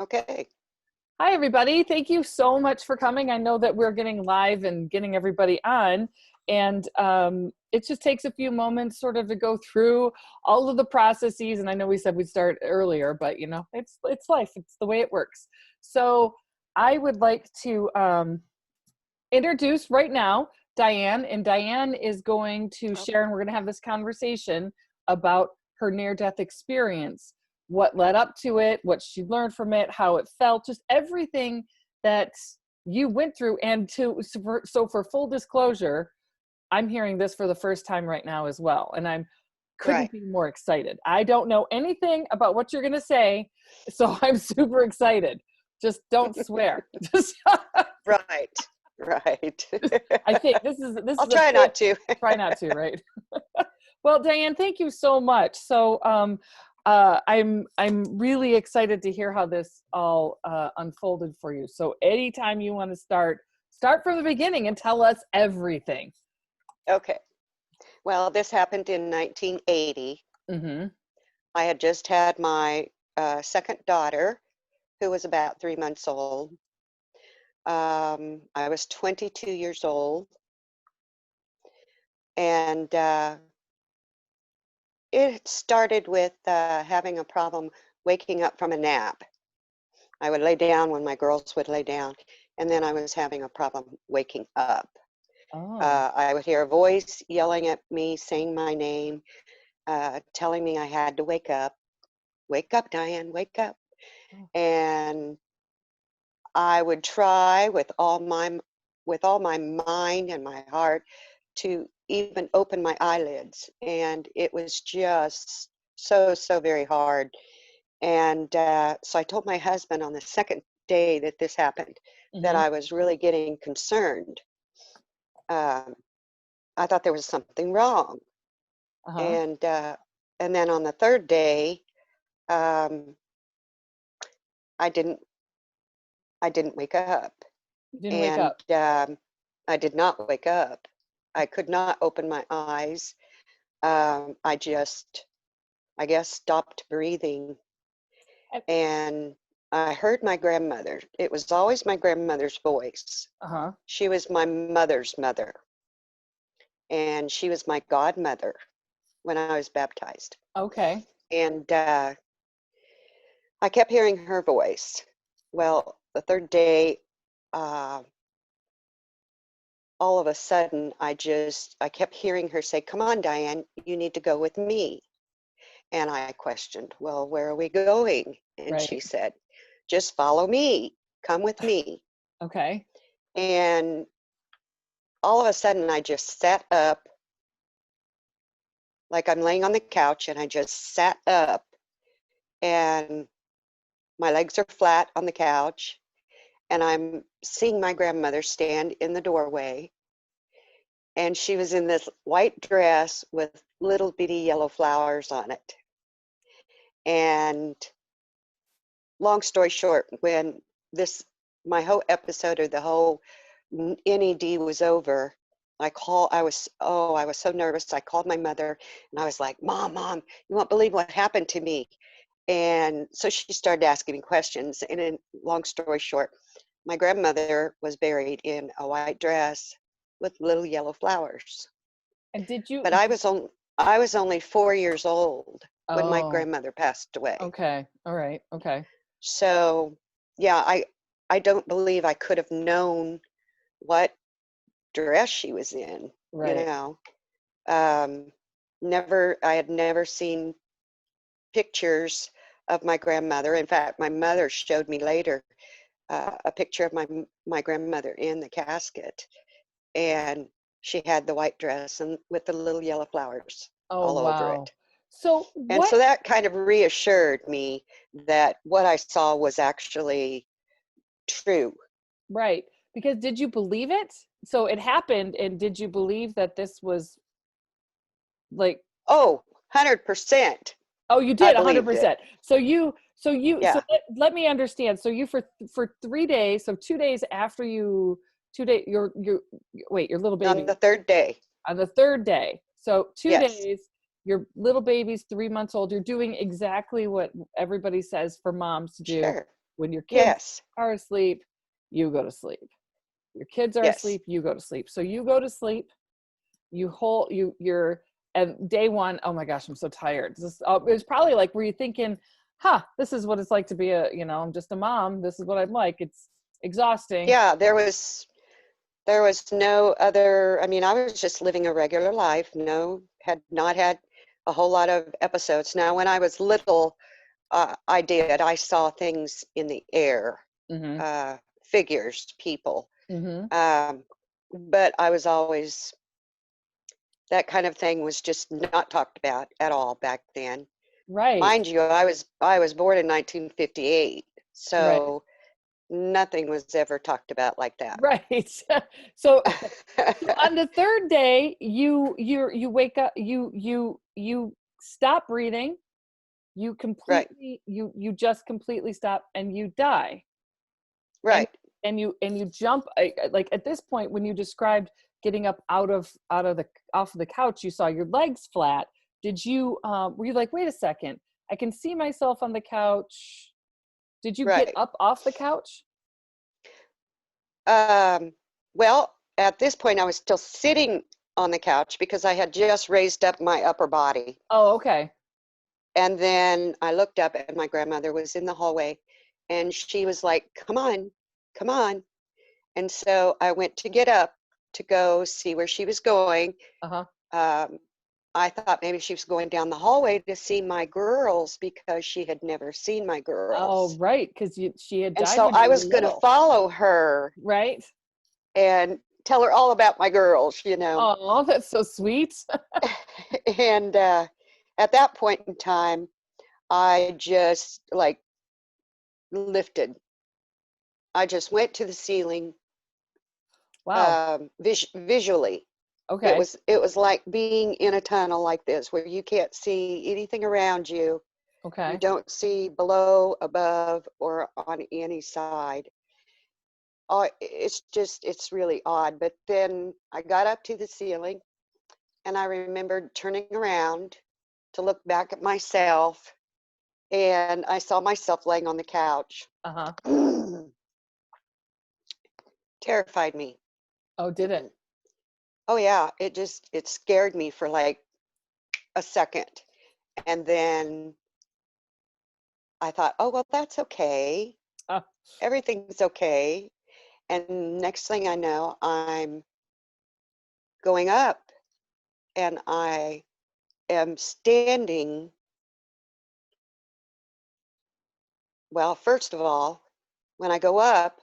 Okay. Hi, everybody. Thank you so much for coming. I know that we're getting live and getting everybody on, and it just takes a few moments sort of to go through all of the processes. And I know we said we'd start earlier, but you know, it's life. It's the way it works. So I would like to introduce right now Diane, and Diane is going to share, and we're going to have this conversation about her near-death experience, what led up to it, what she learned from it, how it felt, just everything that you went through. And so for full disclosure, I'm hearing this for the first time right now as well, and I couldn't Right. be more excited. I don't know anything about what you're going to say, so I'm super excited. Just don't swear. Right. Right. I think this is I'll the try fifth. not to. Try not to, right? Well, Diane, thank you so much. So I'm really excited to hear how this all unfolded for you. So anytime you want to start from the beginning and tell us everything. Okay. Well, this happened in 1980. Mm-hmm. I had just had my second daughter, who was about 3 months old. I was 22 years old, and it started with having a problem waking up from a nap. I would lay down when my girls would lay down, and then I was having a problem waking up. Oh. I would hear a voice yelling at me, saying my name, telling me I had to wake up. Wake up, Diane, wake up. Oh. And I would try with all my mind and my heart to even open my eyelids, and it was just so very hard. And so I told my husband on the second day that this happened that Mm-hmm. I was really getting concerned. Um, I thought there was something wrong, Uh-huh. and then on the third day, um, I didn't I didn't wake up, You didn't wake and up. I did not wake up. I could not open my eyes. I just, I guess, stopped breathing, Uh and I heard my grandmother. It was always my grandmother's voice. huh. She was my mother's mother, and she was my godmother when I was baptized. Okay. And I kept hearing her voice. Well, the third day, uh, all of a sudden, I kept hearing her say, "Come on, Diane, you need to go with me." And I questioned, "Well, where are we going?" And she Right. said, "Just follow me, come with me." Okay. And all of a sudden, I just sat up, like I'm laying on the couch, and I just sat up, and my legs are flat on the couch, and I'm seeing my grandmother stand in the doorway. And she was in this white dress with little bitty yellow flowers on it. And long story short, when this, my whole episode or the whole NED was over, I was so nervous. I called my mother and I was like, Mom, you won't believe what happened to me. And so she started asking me questions. And in long story short, my grandmother was buried in a white dress with little yellow flowers. And did you? But I was only 4 years old when my Oh. grandmother passed away. Okay. All right. Okay. So yeah, I don't believe I could have known what dress she was in, you Right. know. Um, I had never seen pictures of my grandmother. In fact, my mother showed me later a picture of my grandmother in the casket, and she had the white dress and with the little yellow flowers Oh, all over wow. it. So And what? so that kind of reassured me that what I saw was actually true. Right. Because did you believe it? So it happened, and did you believe that this was like, Oh, 100%. oh, you I did believed it. 100%. So Yeah. let me understand. So you for 3 days, so 2 days after you, 2 days, wait, your little On baby the third day. on the third day. So two Yes. days, your little baby's 3 months old. You're doing exactly what everybody says for moms to do. Sure. When your kids Yes. are asleep, you go to sleep. Your kids are Yes. asleep, you go to sleep. So you go to sleep, you're and day one, oh my gosh, I'm so tired. It was probably like, were you thinking, this is what it's like to be I'm just a mom. This is what I'd like. It's exhausting. Yeah, there was no other, I mean, I was just living a regular life. Had not had a whole lot of episodes. Now, when I was little, I saw things in the air, Mm-hmm. figures, people. Mm-hmm. But I was always, that kind of thing was just not talked about at all back then. Right. Mind you, I was born in 1958, Right. so nothing was ever talked about like that. Right. So on the third day, you wake up, you stop breathing, Right, you just completely stop and you die. And right. and you jump, like at this point when you described getting up off of the couch, you saw your legs flat. Did you were you like, wait a second, I can see myself on the couch? Did you get Right. up off the couch? Um, well, at this point, I was still sitting on the couch because I had just raised up my upper body. Oh, okay. And then I looked up and my grandmother was in the hallway and she was like, come on, come on. And so I went to get up to go see where she was going. Uh-huh. Um, I thought maybe she was going down the hallway to see my girls because she had never seen my Oh, girls. right, because she had And died so when I you were was going to little, follow her right? and tell her all about my girls. Oh, that's so sweet. And at that point in time, I just like lifted. I just went to the ceiling Wow. visually. It Okay. was it was like being in a tunnel like this where you can't see anything around you. You Okay. don't see below, above, or on any side. It's really odd. But then I got up to the ceiling and I remembered turning around to look back at myself and I saw myself laying on the couch. Uh-huh. Terrified me. Oh, did it? Oh yeah, it scared me for like a second. And then I thought, oh well, that's okay. Uh, Everything's okay. And next thing I know, I'm going up and I am standing. Well, first of all, when I go up,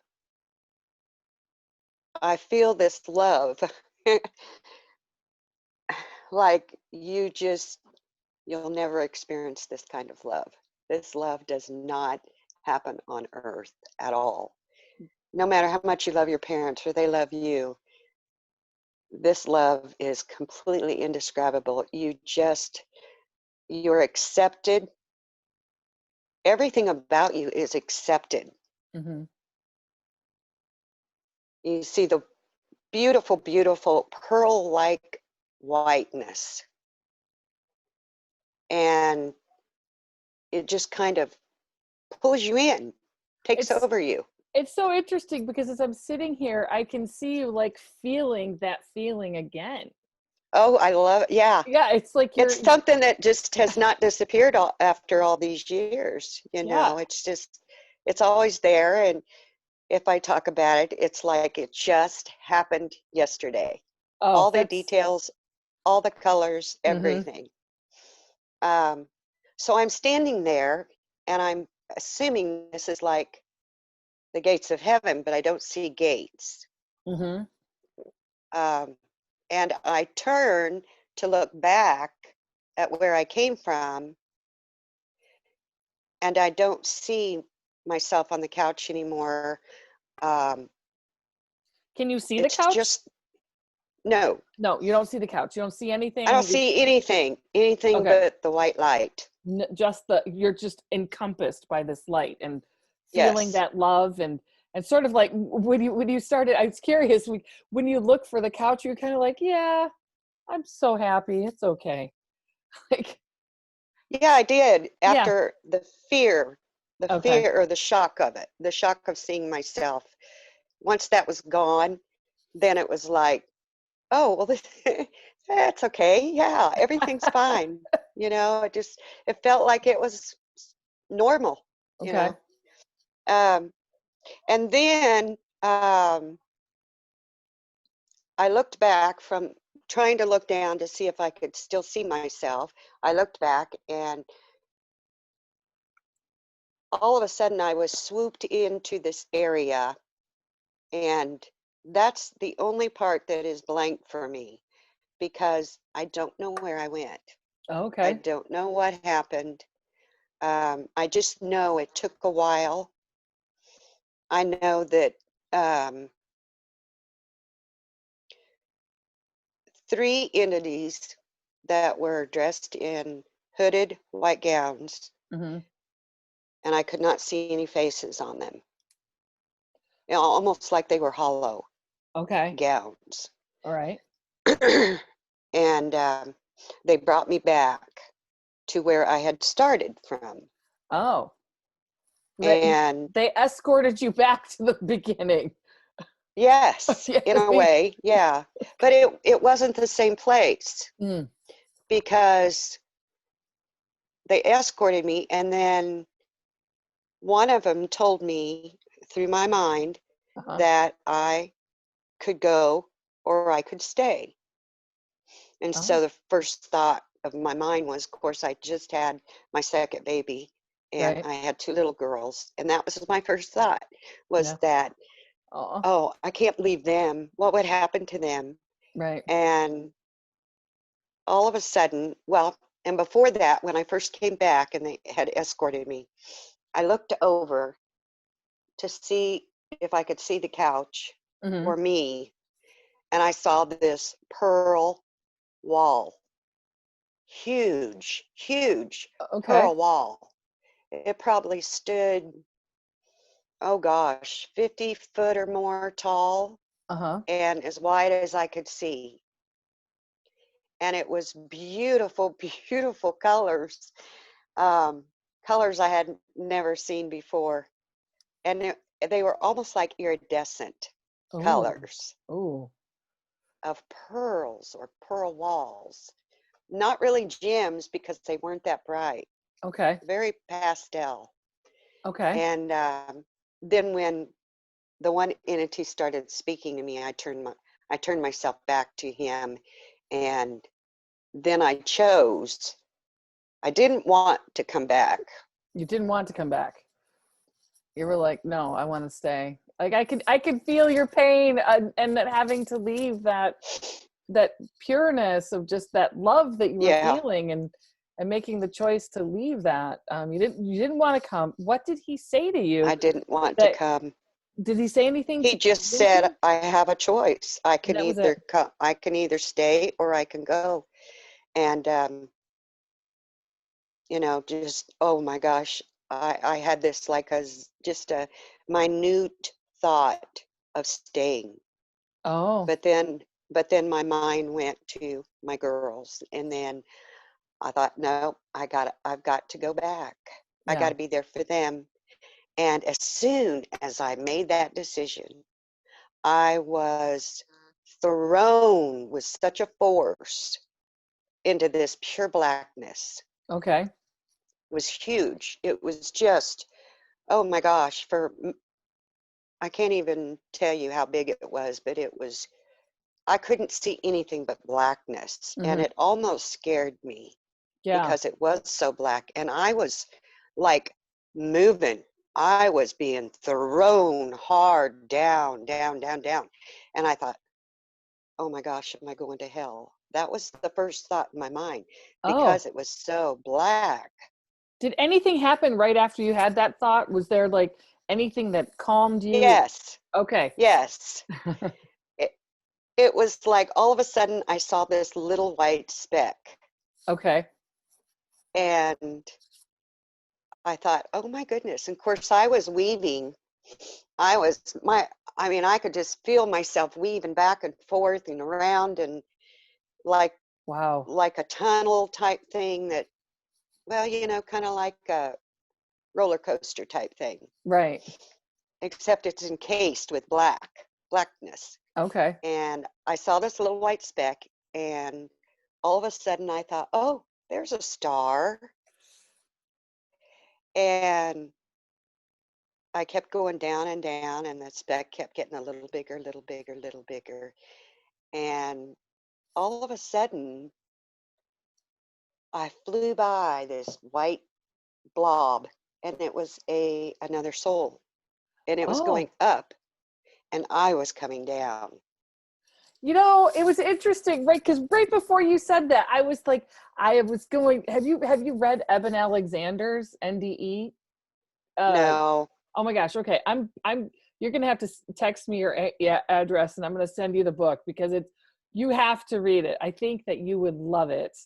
I feel this love. Like you'll never experience this kind of love. This love does not happen on earth at all. No matter how much you love your parents or they love you, this love is completely indescribable. You're accepted. Everything about you is accepted. mm-hmm. You see the beautiful, beautiful pearl-like whiteness, and it just kind of pulls you in, takes It's over you. it's so interesting because as I'm sitting here, I can see you like feeling that feeling again. Oh, I love it. Yeah. Yeah, it's like It's something that just has not disappeared after all these years. yeah. It's always there. And if I talk about it, it's like it just happened yesterday. Oh, All the details, all the colors, mm-hmm. everything. Um, so I'm standing there and I'm assuming this is like the gates of heaven, but I don't see gates. Mm-hmm. Um, and I turn to look back at where I came from, and I don't see myself on the couch anymore. Um, Can you see the it's couch? just, no, No, you don't see the couch. You don't see I don't anything. see anything Okay. but the white light. Just you're just encompassed by this light and feeling Yes. that love and sort of like when you started, I was curious, when you look for the couch, you're kind of like, yeah, I'm so happy, it's okay. Like, Yeah, I did. yeah. After the fear the Okay. fear or the shock of it, the shock of seeing myself. Once that was gone, then it was like, oh, well, that's okay. Yeah, everything's fine. It felt like it was normal, you Okay. know. Um, and then I looked back from trying to look down to see if I could still see myself. I looked back, and all of a sudden I was swooped into this area, and that's the only part that is blank for me because I don't know where I went. I Okay. don't know what happened. I just know it took a while. I know that um, 3 entities that were dressed in hooded white gowns, Mm-hmm. and I could not see any faces on them. Almost like they were hollow Okay. gowns. All right. And they brought me back to where I had started from. Oh, they And they escorted you back to the beginning. yes, Yeah. in a way, yeah. But it wasn't the same place Mm. because they escorted me, and then one of them told me through my mind Uh-huh. that I could go or I could stay. And so Oh, the first thought of my mind was, of course, I just had my second baby and right. I had 2 little girls. And that was my first thought was Yeah. that, Oh, oh, I can't leave them. What would happen to them? right. And all of a sudden, well, and before that, when I first came back and they had escorted me, I looked over to see if I could see the couch Mm-hmm. or me. And I saw this pearl wall, huge Okay. pearl wall. It probably stood, oh gosh, 50 foot or more tall Uh-huh. and as wide as I could see. And it was beautiful, beautiful colors, um, colors I had never seen before. And they were almost like iridescent Oh. colors Oh. of pearls or pearl walls. Not really gems because they weren't that bright, Okay. very pastel. Okay. And then when the one entity started speaking to me, I turned myself back to him, and then I chose. I didn't want to come back. You didn't want to come back. You were like, no, I want to stay. Like I could feel your pain, and that having to leave that pureness of just that love that you were Yeah, feeling, and making the choice to leave that. You didn't want to come. What did he say to you? I didn't want to That come. did he say anything He to just convince said, you? "I have a choice. And that was it. I can either stay or I can go." And just oh my gosh, I had this like just a minute thought of staying. Oh, But then my mind went to my girls, and then I thought, no, I've got to go back. I got yeah. to be there for them. And as soon as I made that decision, I was thrown with such a force into this pure blackness. Okay. It was huge. It was just, oh my gosh, I can't even tell you how big it was, but I couldn't see anything but blackness, and Mm-hmm. it almost scared me Yeah. because it was so black, and I was like moving. I was being thrown hard down, down, down, down. And I thought, oh my gosh, am I going to hell? That was the first thought in my mind Oh, because it was so black. did anything happen right after you had that thought? Was there like anything that calmed you? Yes, Okay. yes. It, it was like all of a sudden I saw this little white speck, Okay. and I thought, oh my goodness. And of course, I was weaving. I was my, I mean, I could just feel myself weaving back and forth and around, and like Wow. like a tunnel type thing that, well, kind of like roller coaster type thing, Right. except it's encased with blackness. Okay. And I saw this little white speck, and all of a sudden I thought, oh, there's a star. And I kept going down and down, and the speck kept getting a little bigger, little bigger, little bigger. And all of a sudden, I flew by this white blob, and it was another soul, and it was Oh, going up, and I was coming down. you know, it was interesting, right? Because right before you said that, I was like, I was going. Have you read Eben Alexander's NDE? No, Oh my gosh. Okay. You're going to have to text me your address, and I'm going to send you the book because you have to read it. I think that you would love it.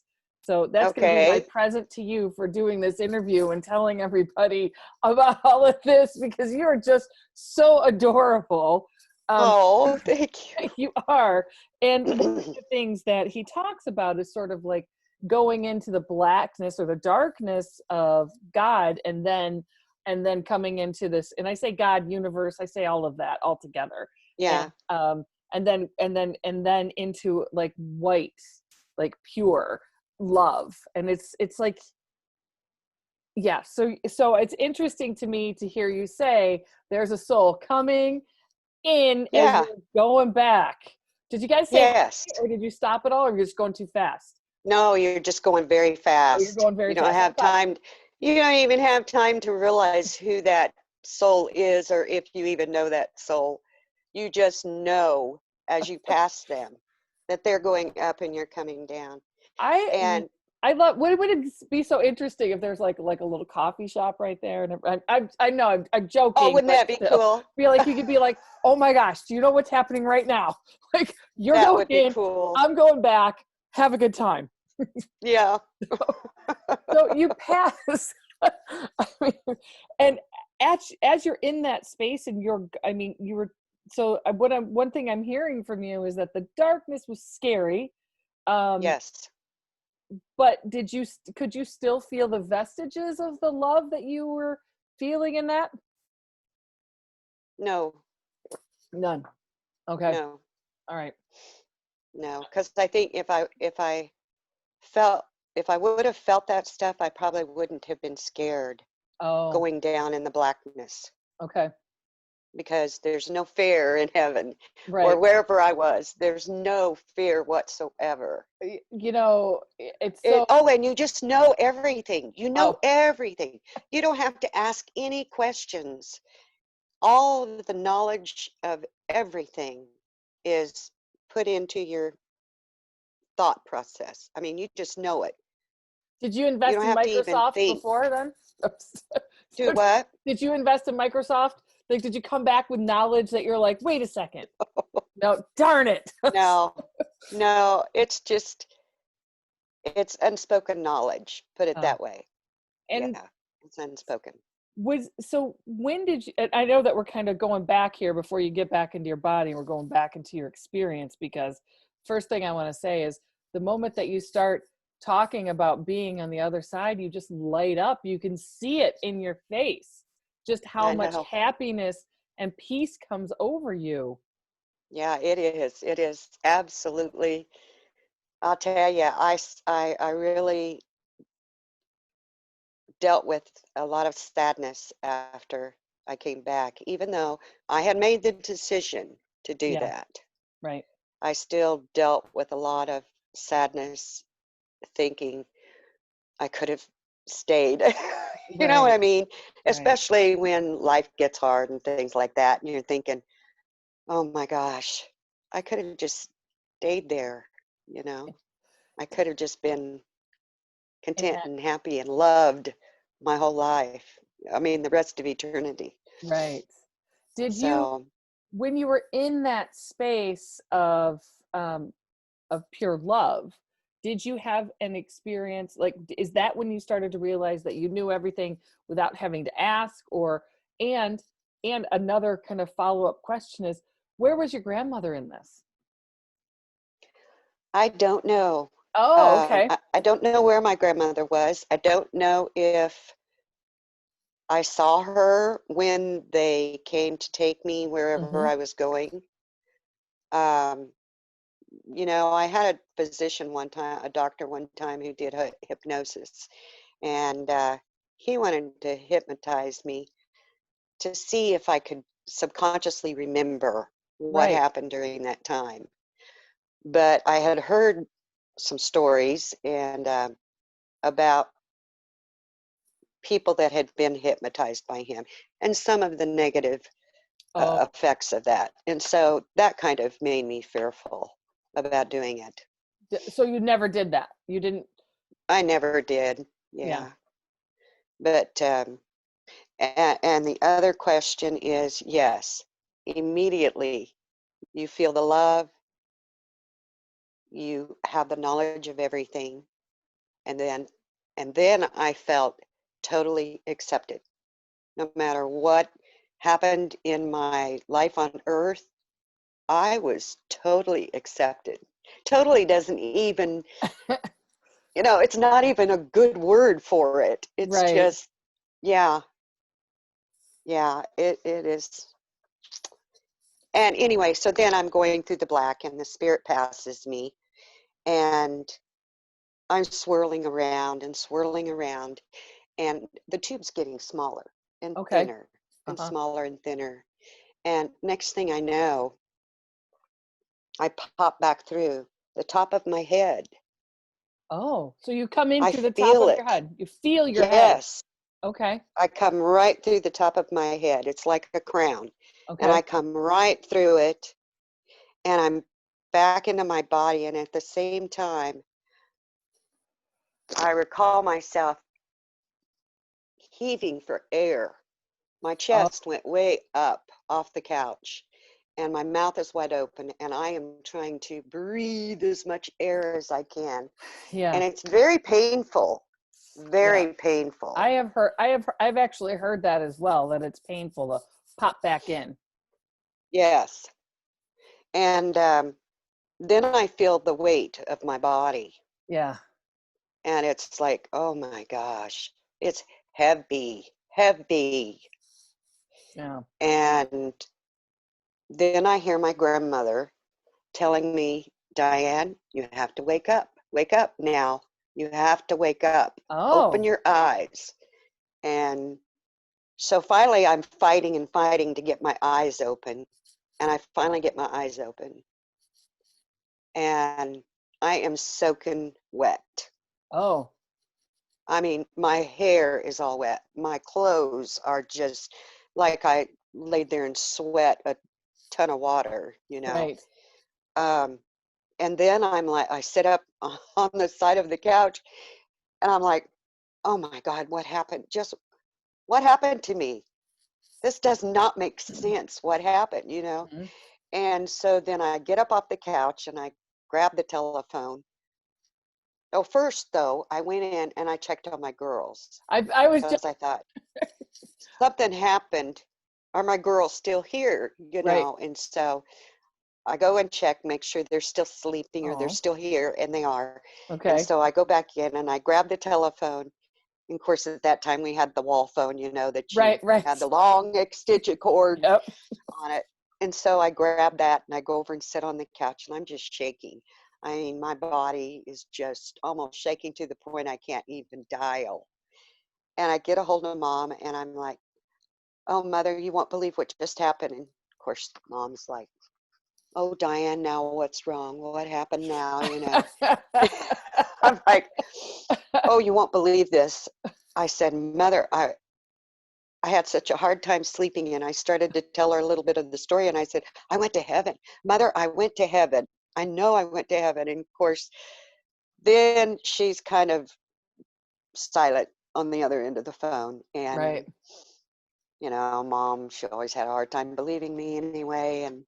So that's going to be my okay. present to you for doing this interview and telling everybody about all of this, because you're just so adorable. Um, Oh, thank you are. And one of you. the things that he talks about is sort of like going into the blackness or the darkness of God, and then coming into this, and I say God, universe, I say all of that all together. Yeah, And then into like white, like pure love. And it's like, yeah, so it's interesting to me to hear you say there's a soul coming in as yeah, you're going back. Did you guys say yes. hi, or did you stop at all, or you're just going too fast? No, you're just going very Oh, you're fast. going very You don't fast. I have thought, time. You don't even have time to realize who that soul is, or if you even know that soul. You just know as you pass them that they're going up and you're coming down. I And I love. Would it be so interesting if there's like a little coffee shop right there? And I know I'm oh, joking, wouldn't but that be still, cool? feel like you could be like, oh my gosh, do you know what's happening right now? Like you're That going would be in, cool. I'm going back. Have a good time. Yeah. So you pass. I mean, and as you're in that space, and I mean, you were. So one thing I'm hearing from you is that the darkness was scary. Um, Yes. but could you still feel the vestiges of the love that you were feeling in that? No, None. Okay. no, All right. no. Because I think felt, if I would have felt that stuff, I probably wouldn't have been scared Oh, going down in the blackness, okay. because there's no fear in heaven or Right. wherever I was. There's no fear whatsoever. You know, it's It, so, oh, and you just know everything. You know oh, everything. You don't have to ask any questions. All of the knowledge of everything is put into your thought process. I mean, you just know it. did you You invest don't in have to even Microsoft think. before then? Do what? Did you invest in Microsoft? Like, did you come back with knowledge that you're like, wait a second, no, darn it. No, no, it's unspoken knowledge. Put it Oh, that way. and Yeah, it's unspoken. when did you, and I know that we're kind of going back here before you get back into your body, we're going back into your experience, because first thing I want to say is the moment that you start talking about being on the other side, you just light up. You can see it in your face, just how I much know. happiness and peace comes over you. Yeah, it is. It is absolutely. I'll tell you, I really dealt with a lot of sadness after I came back, even though I had made the decision to do Yeah, that. right, I still dealt with a lot of sadness, thinking I could have stayed. You know what I right, mean? right. Especially when life gets hard and things like that, and you're thinking, oh my gosh, I could have just stayed there, you know? I could have just been And content that, and happy and loved my whole life. I mean, the rest of eternity. right. Did you, So when you were in that space um, of pure love, did you have an experience like, is that when you started to realize that you knew everything without having to ask? Or and and another kind of follow-up question is, where was your grandmother in this? I don't know. Oh, okay. I don't know where my grandmother was. I don't know if I saw her when they came to take me wherever Mm-hmm. I was going. Um, I had a physician one time, a doctor one time who did hypnosis, and he wanted to hypnotize me to see if I could subconsciously remember what Right. happened during that time. But I had heard some stories and about people that had been hypnotized by him and some of the negative Oh, effects of that. And so that kind of made me fearful about doing it. so you never did that. You didn't. I never did. Yeah. Yeah. But, and the other question is yes, immediately you feel the love, you have the knowledge of everything. And then I felt totally accepted. No matter what happened in my life on earth, I was totally accepted. Totally doesn't even, it's not even a good word for it. It's Right. just, yeah, yeah, it is. And anyway, so then I'm going through the black and the spirit passes me and I'm swirling around and swirling around and the tube's getting smaller and Okay. thinner and Uh-huh. smaller and thinner. And next thing I know, I pop back through the top of my head. Oh, so you come in I through the top feel of your it. head. You feel your head. Yes, Okay. I come right through the top of my head. It's like a crown. And I Okay. come right through it and I'm back into my body. And at the same time, I recall myself heaving for air. My Oh, chest went way up off the couch and my mouth is wide open and I am trying to breathe as much air as I can. yeah. And it's very painful, Yeah. very painful. I've actually heard that as well, that it's painful to pop back in. Yes. And then I feel the weight of my body. Yeah. And it's like, oh my gosh, it's heavy, heavy. Yeah. And then I hear my grandmother telling me, Diane, you have to wake up. Wake up now. You have to wake up. Open Oh, your eyes. And so finally, I'm fighting and fighting to get my eyes open. And I finally get my eyes open. And I am soaking wet. oh, I mean, my hair is all wet. My clothes are just like I laid there and sweat a ton of water. right. Um, and then I'm like, I sit up on the side of the couch and I'm like, oh my God, what happened? Just what happened to me? This does not make sense. What happened? Mhm. And so then I get up off the couch and I grab the telephone. Oh, first though, I went in and I checked on my girls I was just because I thought something happened. Are my girls still here? right. And so I go and check, make sure they're still sleeping or they're Oh, still here, and they are. And okay. so I go back in and I grab the telephone. And of course, at that time we had the wall phone, that you Right, right. had the long extension cord Yep. on it. And so I grab that and I go over and sit on the couch and I'm just shaking. I mean, my body is just almost shaking to the point I can't even dial. And I get a hold of mom and I'm like, oh, mother, you won't believe what just happened. And of course, mom's like, oh, Diane, now what's wrong? Well, what happened now? I'm like, oh, you won't believe this. I said, mother, I had such a hard time sleeping. And I started to tell her a little bit of the story. And I said, I went to heaven. Mother, I went to heaven. I know I went to heaven. And of course, then she's kind of silent on the other end of the phone. Right. And, mom, she always had a hard time believing me anyway. And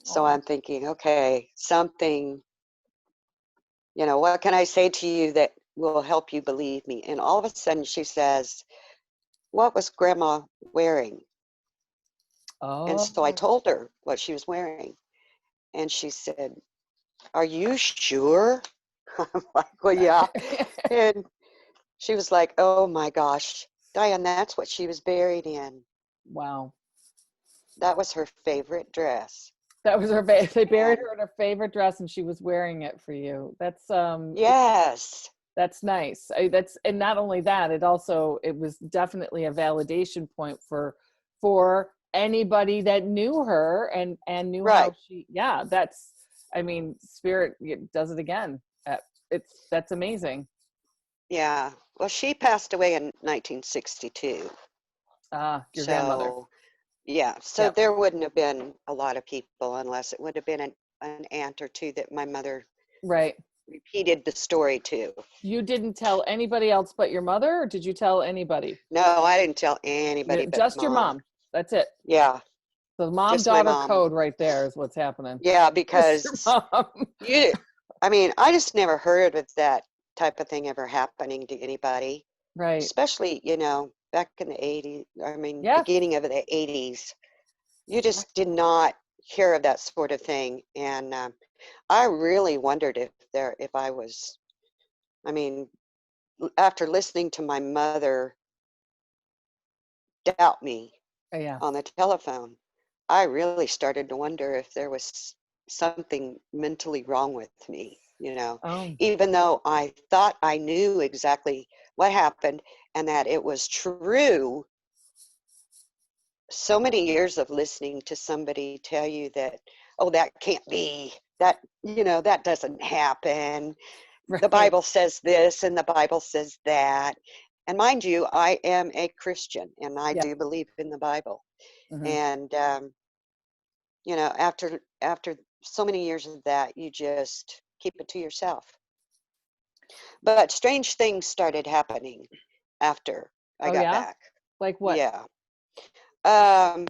so Oh, I'm thinking, okay, something, what can I say to you that will help you believe me? And all of a sudden she says, what was grandma wearing? And so I oh. told her what she was wearing. And she said, are you sure? I'm like, well, yeah. And she was like, oh my gosh. Diane, that's what she was buried in. Wow. That was her favorite dress. That was her they buried And her in her favorite dress and she was wearing it for you. yes, That's nice. That's, and not only that, it was definitely a validation point for anybody that knew her and knew how right. she, yeah, that's, I mean, spirit does it again. That's amazing. Yeah. Well, she passed away in 1962. Ah, your grandmother. So, yeah. So Yep. there wouldn't have been a lot of people unless it would have been an aunt or two that my mother Right. repeated the story to. You didn't tell anybody else but your mother, or did you tell anybody? No, I didn't tell anybody but Just your mom. mom. That's it. Yeah, The just my mom-daughter mom. code right there is what's happening. Yeah, Just your because mom. you, I mean, I just never heard of that type of thing ever happening to anybody, Right. especially, back in the 80s, I mean, Yeah. beginning of the 80s. You just did not hear of that sort of thing. And I really wondered if I was, I mean, after listening to my mother doubt me Yeah. on the telephone, I really started to wonder if there was something mentally wrong with me, Oh, even though I thought I knew exactly what happened and that it was true. So many years of listening to somebody tell you that, oh, that can't be, that doesn't happen. The right. Bible says this and the Bible says that. And mind you, I am a Christian and I Yeah. do believe in the Bible. Hmm. And after so many years of that, you just keep it to yourself. But strange things started happening after I Oh got yeah. back. Like what? Yeah. Um,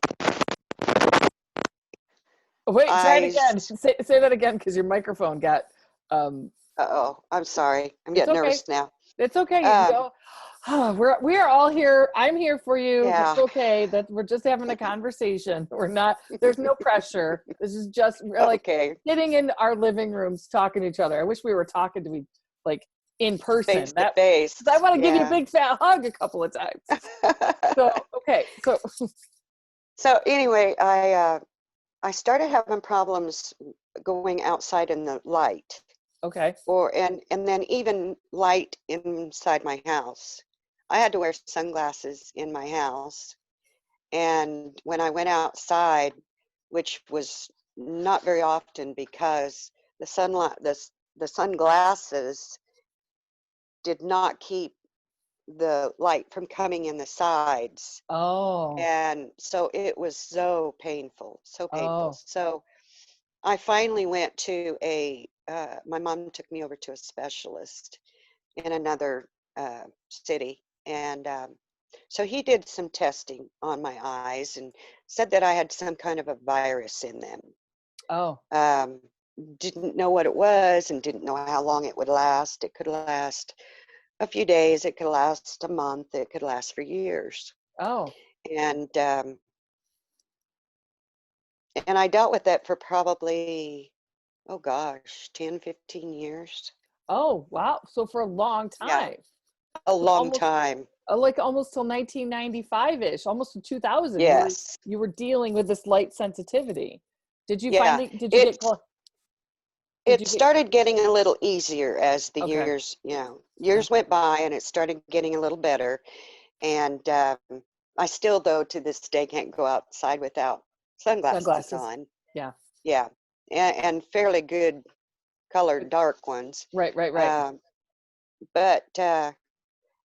Oh, wait, try it I, again. Say that again because your microphone got. Um, oh, I'm sorry. I'm it's getting okay. nervous now. It's okay. You can Um, go. Oh, we are all here. I'm here for you. It's yeah. okay. That we're just having a conversation. We're not. There's no pressure. This is just we're like Okay. sitting in our living rooms talking to each other. I wish we were talking to like in person. Face to That face. because I want to give you a Yeah. big fat hug a couple of times. So okay. So So anyway, I started having problems going outside in the light, okay. and then even light inside my house. I had to wear sunglasses in my house, and when I went outside, which was not very often because the sunlight, the sunglasses did not keep the light from coming in the sides. Oh. And so it was so painful, so painful. Oh. So I finally went to my mom took me over to a specialist in another city. And so he did some testing on my eyes and said that I had some kind of a virus in them. Oh. Um, didn't know what it was and didn't know how long it would last. It could last a few days, it could last a month, it could last for years. Oh. And and I dealt with that for probably, oh gosh, 10, 15 years. Oh. Wow. So for a long Yeah, time. a So long almost time. like almost till 1995-ish, almost to 2000, Yes. you were dealing with this light sensitivity. Yeah. Did you get It's did you it get started getting a little easier as the okay. years Okay. went by and it started getting a little better. And I still, though, to this day can't go outside without sunglasses Sunglasses. on. Yeah. Yeah. And fairly good colored dark ones. Right. Um, but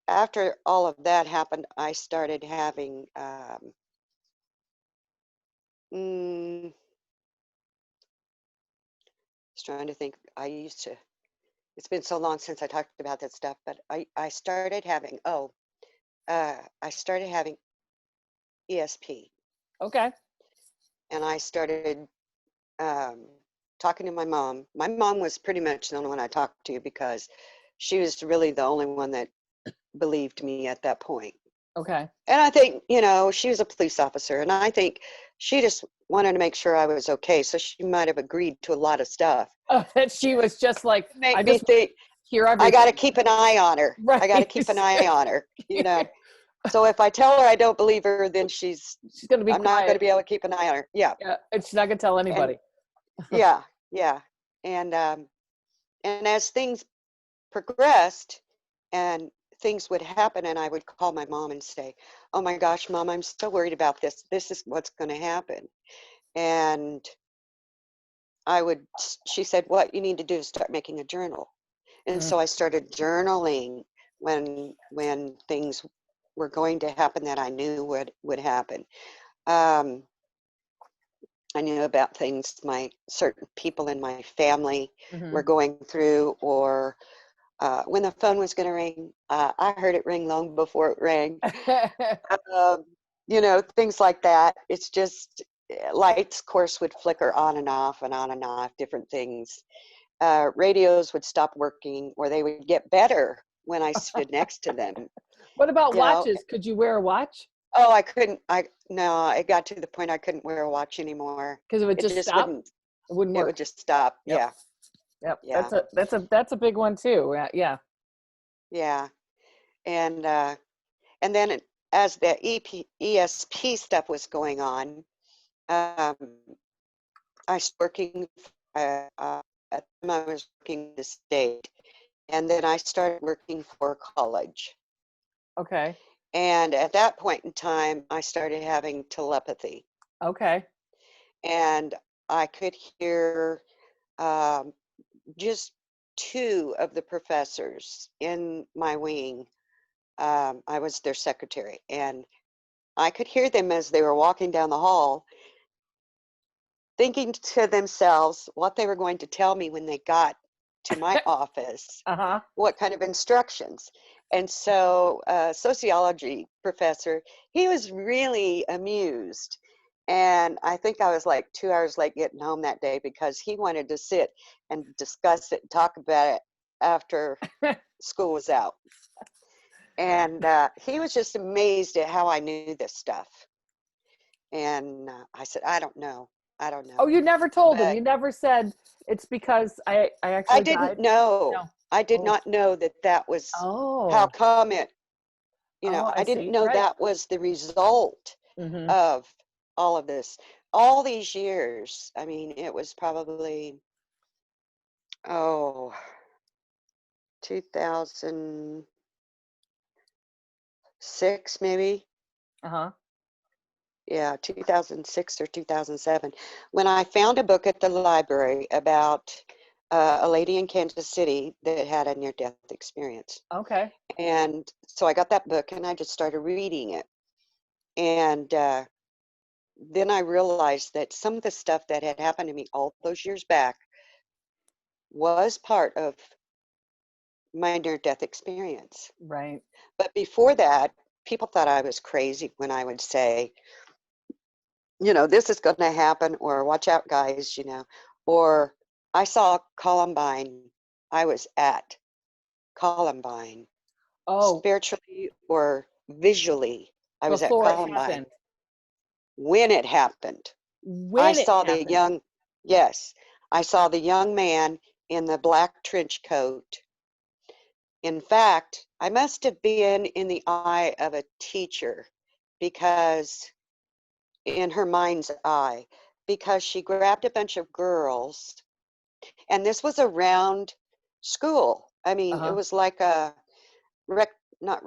after all of that happened, I started having mm, was trying to think. It's been so long since I talked about that stuff, but I started having, I started having ESP, Okay. and I started um, talking to my mom. My mom was pretty much the only one I talked to because she was really the only one that believed me at that point. Okay. And I think, she was a police officer, and I think she just wanted to make sure I was okay. So she might have agreed to a lot of stuff. That she was just like, I Make me just want think to hear I got to everything. keep an eye on her. I got to Right. keep an eye on her. So if I tell her I don't believe her, then She's going to be I'm not going to quiet. be able to keep an eye on her. Yeah. Yeah, and she's not going to tell And anybody. yeah, yeah. And as things progressed and things would happen, and I would call my mom and say, "Oh my gosh, Mom, I'm so worried about this. This is what's going to happen." And she said, "What you need to do is start making a journal." And Mm. so I started journaling when things were going to happen that I knew would happen. Um, I knew about things my certain people in my family Mm-hmm. were going through, or when the phone was going to ring. I heard it ring long before it rang. Um, things like that. It's just lights, of course, would flicker on and off and on and off, different things. Radios would stop working, or they would get better when I stood next to them. What about You know, watches? Could you wear a watch? oh, I couldn't. No, it got to the point I couldn't wear a watch anymore. Because it would It just just stop. wouldn't. It wouldn't It work. would just stop. Yep. Yeah, Yep. yeah, That's a big one too. Yeah. yeah. And then as the ESP stuff was going on, um, I was working. At the time I was working the state, and then I started working for college. Okay. And at that point in time, I started having telepathy, Okay. and I could hear um, just two of the professors in my wing. I was their secretary, and I could hear them as they were walking down the hall, thinking to themselves what they were going to tell me when they got to my office, Uh-huh. what kind of instructions. And so, sociology professor, he was really amused. And I think I was like 2 hours late getting home that day because he wanted to sit and discuss it and talk about it after school was out. And he was just amazed at how I knew this stuff. And I said, I don't know. I don't Oh, know. you never told him. But You never said it's because I I actually didn't died. know. No. I did Oh. not know that that was how Oh. come it, Oh, I I didn't see. know Right. that was the result Mm-hmm. of all of this. All these years, I mean, it was probably, oh, 2006 maybe. Uh-huh. Yeah, 2006 or 2007, when I found a book at the library about a lady in Kansas City that had a near-death experience. Okay. And so I got that book and I just started reading it. And then I realized that some of the stuff that had happened to me all those years back was part of my near-death experience. Right. But before that, people thought I was crazy when I would say, this is going to happen, or watch out, guys, or I saw Columbine. I was at Columbine, Oh, spiritually or visually. I was at before it Columbine happened. when it happened. I When it saw the happened. young, yes, I saw the young man in the black trench coat. In fact, I must have been in the eye of a teacher, because in her mind's eye, because she grabbed a bunch of girls, and this was around school. I mean, it Uh-huh. was like a rec, not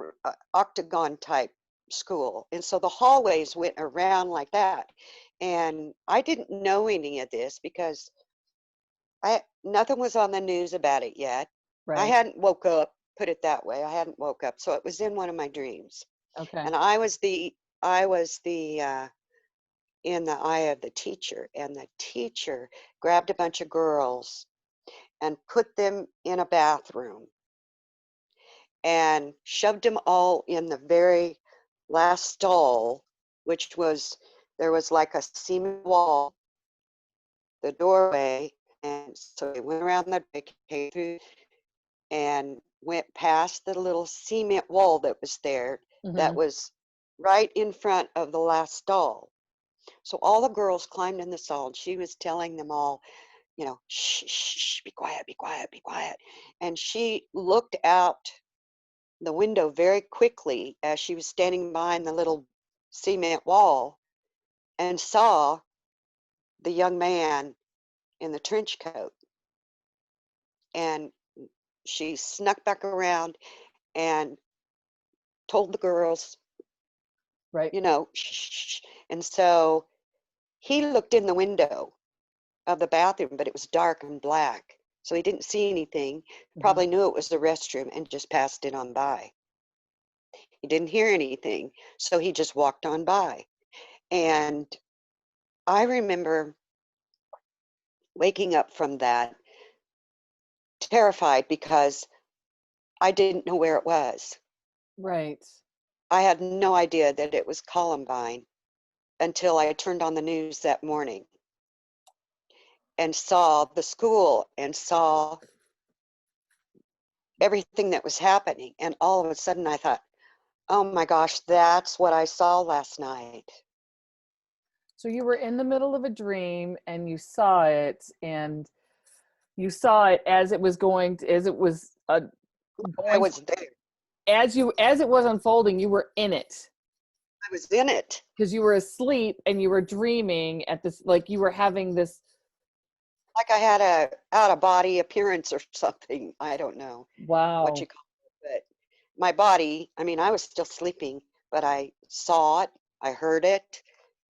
octagon type school, and so the hallways went around like that. And I didn't know any of this because I nothing was on the news about it yet. I Right. hadn't woke up, put it that way. I hadn't woke up, so it was in one of my dreams, Okay. and I was the in the eye of the teacher, and the teacher grabbed a bunch of girls and put them in a bathroom and shoved them all in the very last stall, which was, there was like a cement wall, the doorway, and so they went around the, came through and went past the little cement wall that was there, that Mm-hmm. was right in front of the last stall. So all the girls climbed in the stall, and she was telling them all, shh, shh, shh, be quiet, be quiet, be quiet. And she looked out the window very quickly as she was standing behind the little cement wall and saw the young man in the trench coat. And she snuck back around and told the girls, Right. shh. And so he looked in the window of the bathroom, but it was dark and black. So he didn't see anything, probably knew it was the restroom and just passed it on by. He didn't hear anything, so he just walked on by. And I remember waking up from that terrified because I didn't know where it was. Right. I had no idea that it was Columbine until I turned on the news that morning and saw the school and saw everything that was happening. And all of a sudden I thought, oh my gosh, that's what I saw last night. So you were in the middle of a dream and you saw it, and you saw it as it was going to, as it was I going was there. as it was unfolding. You were in it I was in it. because you were asleep and you were dreaming at this, like you were having this. Like I had a out of body appearance or something. I don't know what you Wow. call it, but my body, I mean, I was still sleeping, but I saw it, I heard it,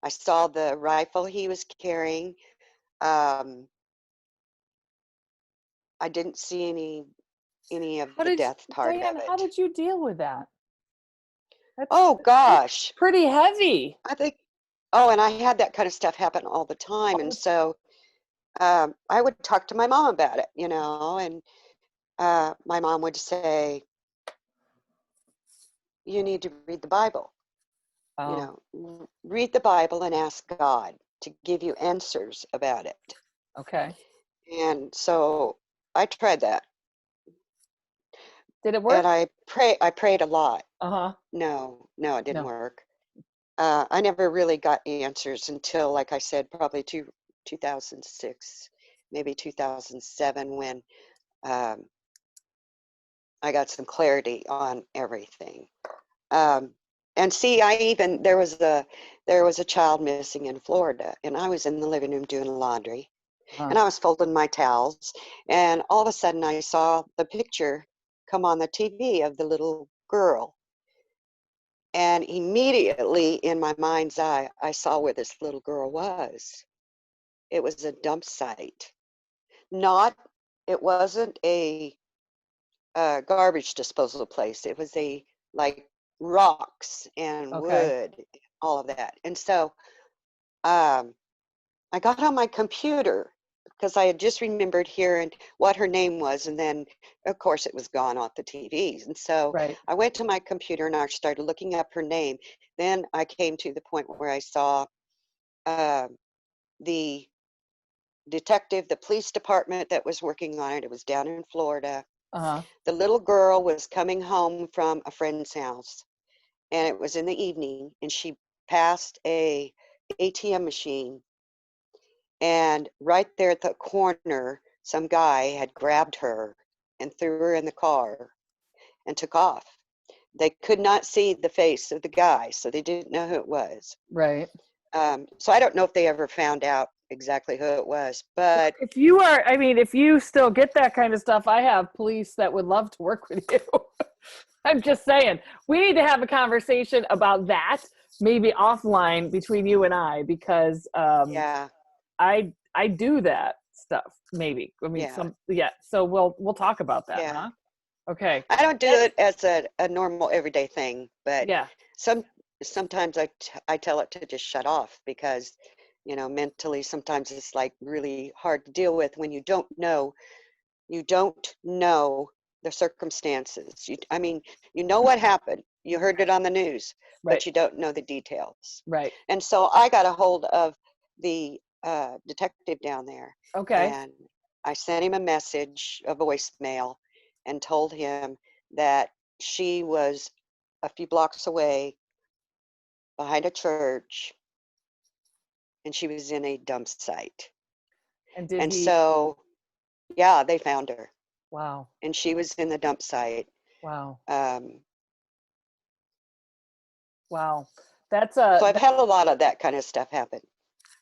I saw the rifle he was carrying. Um, I didn't see any of How the did death part of Diane? How it. did you deal with that? Oh That's gosh, pretty heavy. I think. Oh, and I had that kind of stuff happen all the time, and so I would talk to my mom about it, and my mom would say, "You need to read the Bible. Oh, Read the Bible and ask God to give you answers about it." okay. And so I tried that, Did it and work? I prayed a lot. Uh-huh. No, it didn't No. work. I never really got answers until, like I said, probably 2006, maybe 2007, when um, I got some clarity on everything. Um, and see, there was a child missing in Florida, and I was in the living room doing laundry, Uh, and I was folding my towels, and all of a sudden I saw the picture come on the TV of the little girl. And immediately in my mind's eye, I saw where this little girl was. It was a dump site. Not, it wasn't a garbage disposal place. It was a like rocks and okay. wood, all of that. And so um, I got on my computer because I had just remembered hearing what her name was, and then of course it was gone off the TVs. And so Right. I went to my computer and I started looking up her name. Then I came to the point where I saw uh, the detective, the police department that was working on it. It was down in Florida. Uh-huh. The little girl was coming home from a friend's house, and it was in the evening, and she passed a ATM machine, and right there at the corner, some guy had grabbed her and threw her in the car and took off. They could not see the face of the guy, so they didn't know who it was. Right. So I don't know if they ever found out exactly who it was, Well, but if you are, I mean, if you still get that kind of stuff, I have police that would love to work with you. I'm just saying, we need to have a conversation about that, maybe offline between you and I, because yeah, I do that stuff. Maybe. I mean, yeah, some, yeah. So we'll talk about that, yeah. huh? Okay. I don't do That's, it as a normal everyday thing, but yeah. some sometimes I tell it to just shut off because, mentally sometimes it's like really hard to deal with when you don't know the circumstances. I mean, you know what happened. You heard it on the news, Right. but you don't know the details. Right. And so I got a hold of the detective down there, Okay. and I sent him a message, a voicemail, and told him that she was a few blocks away behind a church, and she was in a dump site. And did And he? so, yeah, they found her, Wow. and she was in the dump site. Wow. Um, Wow. That's so I've had a lot of that kind of stuff happen.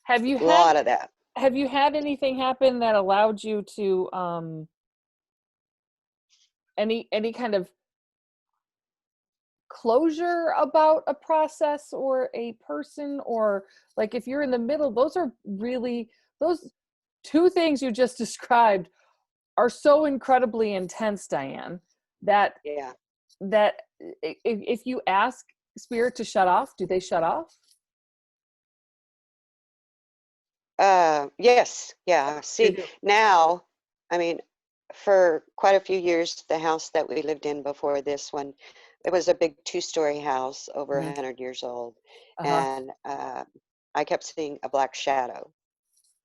have you A had lot of that. have you had anything happen that allowed you to any kind of closure about a process or a person, or like if you're in the middle, those are really, those two things you just described are so incredibly intense, Diane, that Yeah. if you ask spirit to shut off, do they shut off? Yes. Yeah. They See, do. now, I mean, for quite a few years, the house that we lived in before this one, it was a big two-story house over Mhm. 100 years old. Uh-huh. And I kept seeing a black shadow,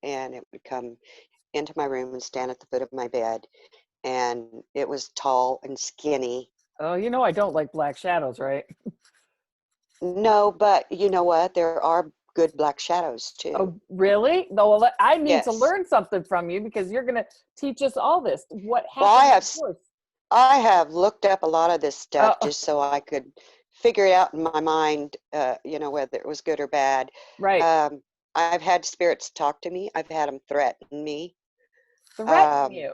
and it would come into my room and stand at the foot of my bed. And it was tall and skinny. Oh, you know I don't like black shadows, right? No, but you know what? There are good black shadows too. Oh, really? No, well, I need to Yes. learn something from you because you're going to teach us all this. What Well, happened before? I have looked up a lot of this stuff Oh, just so I could figure it out in my mind, whether it was good or bad. right. Um, I've had spirits talk to me. I've had them Threaten um, you.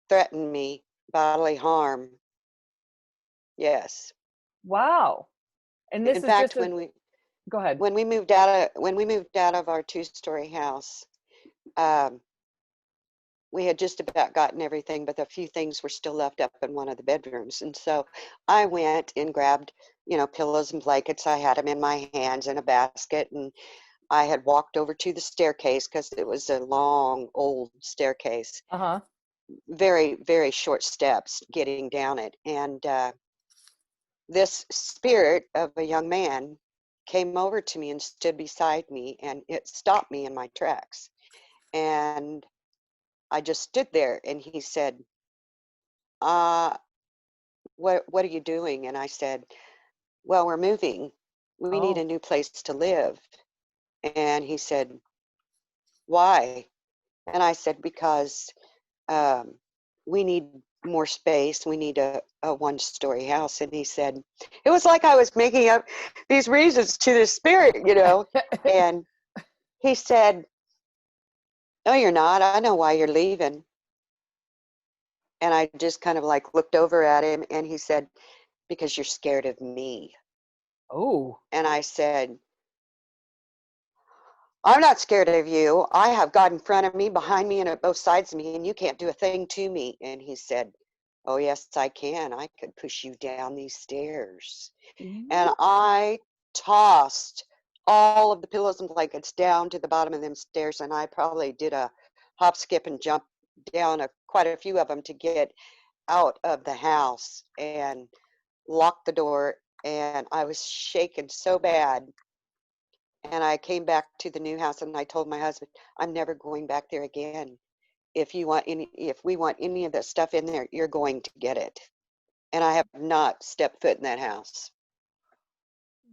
threaten me, bodily harm. Yes. Wow. And In this is fact, just a, go ahead. when we moved out of our two-story house, um, we had just about gotten everything, but a few things were still left up in one of the bedrooms. And so I went and grabbed, pillows and blankets. I had them in my hands in a basket, and I had walked over to the staircase because it was a long, old staircase, Uh-huh. very, very short steps getting down it. And this spirit of a young man came over to me and stood beside me, and it stopped me in my tracks. And I just stood there, and he said, uh, what are you doing? And I said, well, we're moving. We need Oh. a new place to live. And he said, why? And I said, because um, we need more space. We need a one-story house. And he said, it was like I was making up these reasons to the spirit. And he said, no, you're not. I know why you're leaving. And I just kind of like looked over at him, and he said, because you're scared of me. Oh. And I said, I'm not scared of you. I have God in front of me, behind me, and at both sides of me, and you can't do a thing to me. And he said, oh, yes, I can. I could push you down these stairs. And I tossed all of the pillows and blankets down to the bottom of them stairs, and I probably did a hop, skip, and jump down quite a few of them to get out of the house and locked the door. And I was shaken so bad. And I came back to the new house, and I told my husband, I'm never going back there again. If we want any of that stuff in there, you're going to get it. And I have not stepped foot in that house.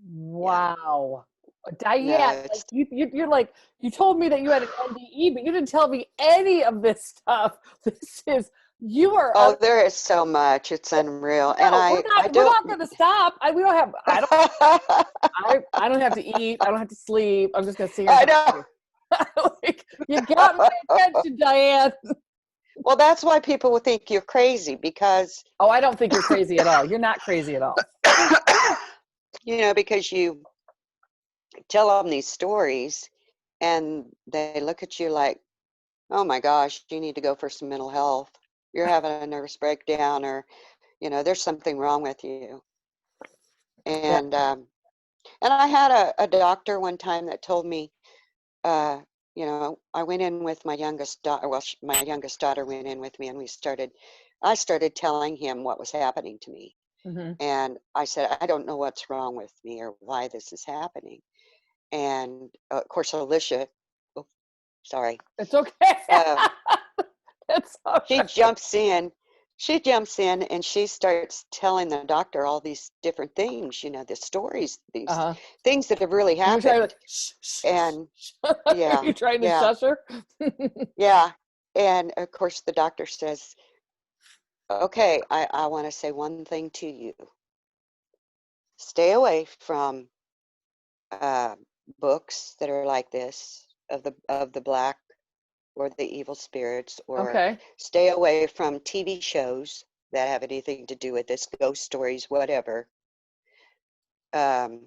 Yeah. Wow. Diane, No, like it's you're like, you told me that you had an NDE, but you didn't tell me any of this stuff. This is, you are oh, there is so much. It's unreal. And no, I we're don't not going to stop. We don't have, I don't have to eat. I don't have to sleep. I'm just going to sit here and I talk know. to you. Like, you got my attention, Diane. Well, that's why people will think you're crazy because Oh, I don't think you're crazy at all. You're not crazy at all. because you tell them these stories and they look at you like, oh my gosh, you need to go for some mental health. You're having a nervous breakdown, or, there's something wrong with you. Yeah. And I had a doctor one time that told me, uh, I went in with my youngest daughter. Well, my youngest daughter went in with me, and I started telling him what was happening to me. Hmm. And I said, I don't know what's wrong with me or why this is happening. And of course, Alicia, oh, sorry, It's okay. uh, It's all she right. jumps in. She jumps in and she starts telling the doctor all these different things, the stories, these Uh-huh. things that have really And you're trying to, happened. shh, shh, shh, And shh. Are yeah, you trying to yeah, shush her? yeah. And of course, the doctor says, Okay, I want to say one thing to you. Stay away from uh, books that are like this of the black or the evil spirits, or Okay. stay away from TV shows that have anything to do with this, ghost stories, whatever. Um,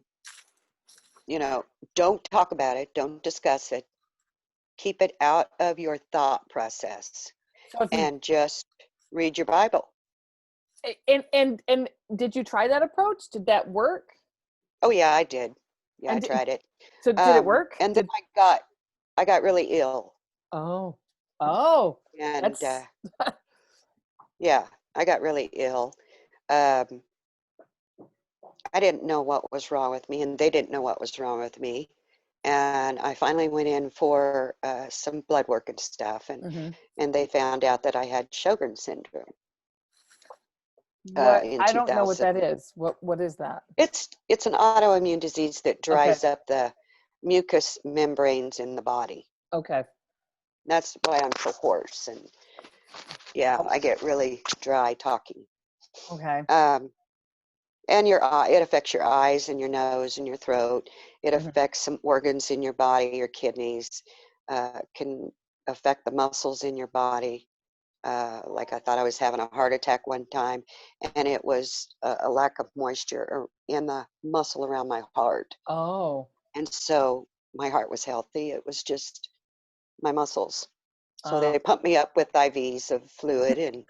you know, don't talk about it, don't discuss it. Keep it out of your thought process So if you and just read your Bible. and did you try that approach? Did that work? Oh yeah, I did. Yeah, I And tried it. so did it work? And then I got really ill, Oh, oh, and that's yeah, I got really ill. Um, I didn't know what was wrong with me, and they didn't know what was wrong with me. And I finally went in for some blood work and stuff, hmm and they found out that I had Sjogren's syndrome what in I don't know what 2000. that is. What is that? It's an autoimmune disease that Okay, dries up the mucous membranes in the body. okay, That's why I'm so hoarse, and yeah, I get really dry talking. okay. Um, and it affects your eyes and your nose and your throat. It hmm affects some organs in your body, your kidneys, can affect the muscles in your body. Like I thought I was having a heart attack one time, and it was a lack of moisture in the muscle around my heart. Oh, And so my heart was healthy. It was just my muscles. So oh. they pumped me up with IVs of fluid, and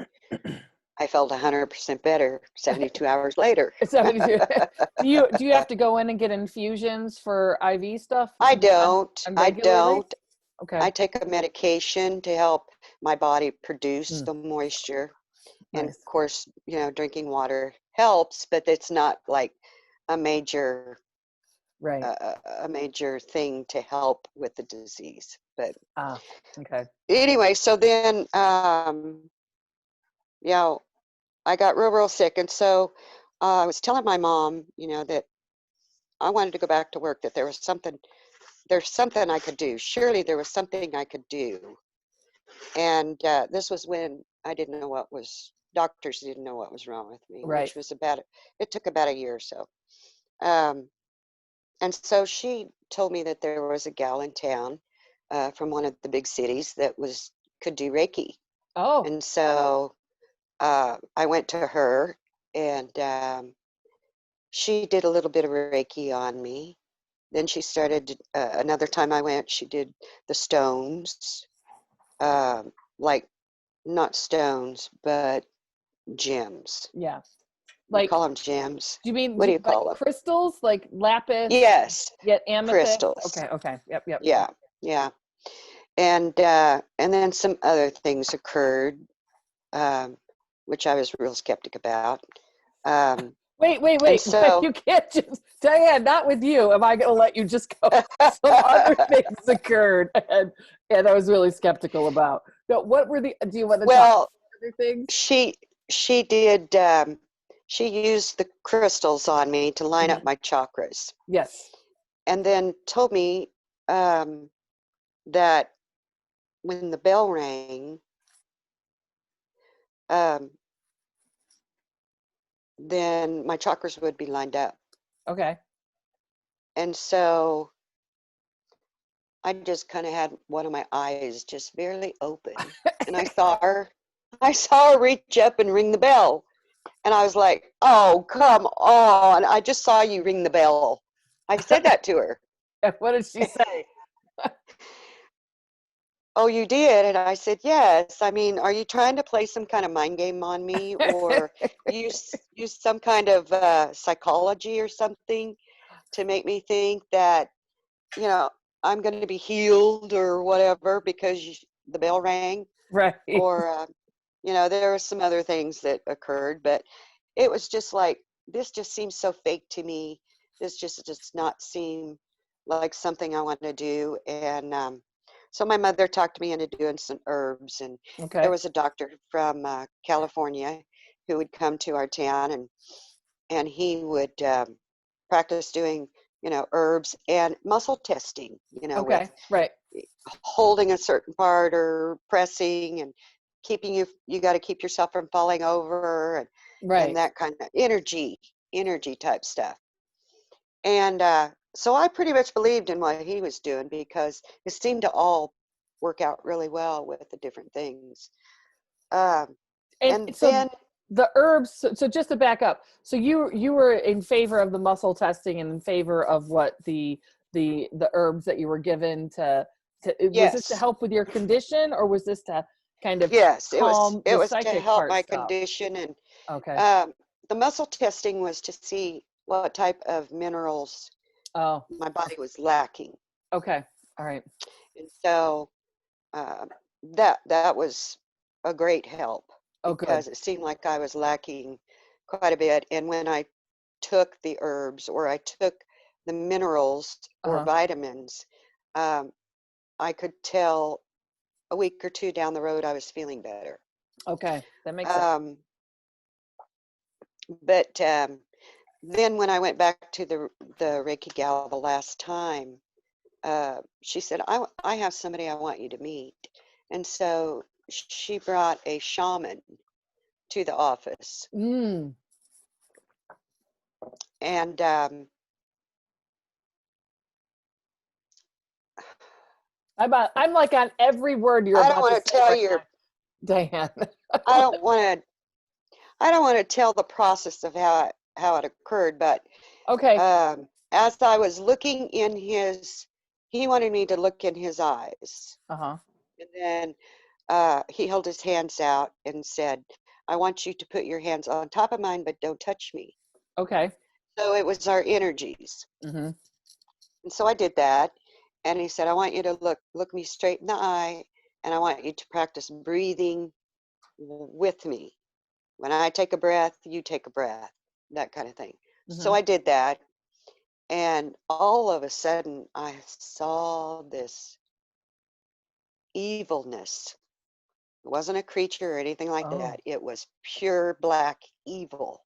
I felt 100% better 72 hours later. Is that what you do you have to go in and get infusions for IV stuff I on, don't. on I regularly? don't. Okay. I take a medication to help my body produce Mm, the moisture. And of nice. course, drinking water helps, but it's not like a major Right. a major thing to help with the disease. But Ah, okay. anyway, so then yeah, I got real sick, and so I was telling my mom, that I wanted to go back to work, that there's something I could do. Surely there was something I could do. And this was when I didn't know doctors didn't know what was wrong with me, Right. which was it took about a year or so. Um, and so she told me that there was a gal in town from one of the big cities that could do Reiki. Oh, And so I went to her, and she did a little bit of Reiki on me. Then she started, another time I went, she did the stones, like not stones, but gems. yeah. We Like, call them gems. do you mean What do you like call them? crystals, like lapis, Yes, yet amethyst? crystals. Okay, okay. Yep, yep. Yeah, yeah. And then some other things occurred, um, which I was real skeptic about. Um, Wait, wait, and wait. so, You can't just, Diane, not with you. Am I going to let you just go? Some other things occurred, and I was really skeptical about. No, what were do you want to talk well, about other things? she she did. She used the crystals on me to line up Mhm. my chakras, Yes. and then told me um, that when the bell rang, um, then my chakras would be lined up. Okay. And so I just kind of had one of my eyes just barely open, and I saw her reach up and ring the bell. And I was like, "Oh, come on. I just saw you ring the bell." I said that to her. What did she say? "Oh, you did?" And I said, "Yes. I mean, are you trying to play some kind of mind game on me, or use some kind of psychology or something to make me think that, you know, I'm going to be healed or whatever because the bell rang?" Right. Or there were some other things that occurred, but it was just like, this just seems so fake to me. This just does not seem like something I want to do. And so my mother talked me into doing some herbs, and there Okay. was a doctor from California who would come to our town, and he would practice doing herbs and muscle testing, with Okay. Right. holding a certain part or pressing and you got to keep yourself from falling over, and Right. that kind of energy type stuff. And so I pretty much believed in what he was doing because it seemed to all work out really well with the different things. Um, And and so then, the herbs, so just to back up, so you were in favor of the muscle testing and in favor of what the herbs that you were given to was this to yes, help with your condition, or was this to kind of yes, calm it the was to psychic help part my stuff? condition. And Okay. the muscle testing was to see what type of minerals Oh, my body was lacking. okay. All right. And so uh, that was a great help Oh, good. because it seemed like I was lacking quite a bit. And when I took the herbs or I took the minerals or Uh-huh. vitamins, um, I could tell a week or two down the road I was feeling better. Okay. That makes sense. Um, but then when I went back to the Reiki gal the last time, she said, I have somebody I want you to meet. And so she brought a shaman to the office. Mm. And I'm like on every word you're I don't about to want to say tell right you, now, Diane. I don't want I don't want to tell the process of how it occurred, but Okay. as I was looking in he wanted me to look in his eyes. Uh-huh. And then he held his hands out and said, I want you to put your hands on top of mine, but don't touch me. Okay. So it was our energies. Mm-hmm. And so I did that. And he said, I want you to look me straight in the eye, and I want you to practice breathing with me. When I take a breath, you take a breath, that kind of thing. So Mm-hmm. I did that. And all of a sudden, I saw this evilness. It wasn't a creature or anything like Oh. that. It was pure black evil.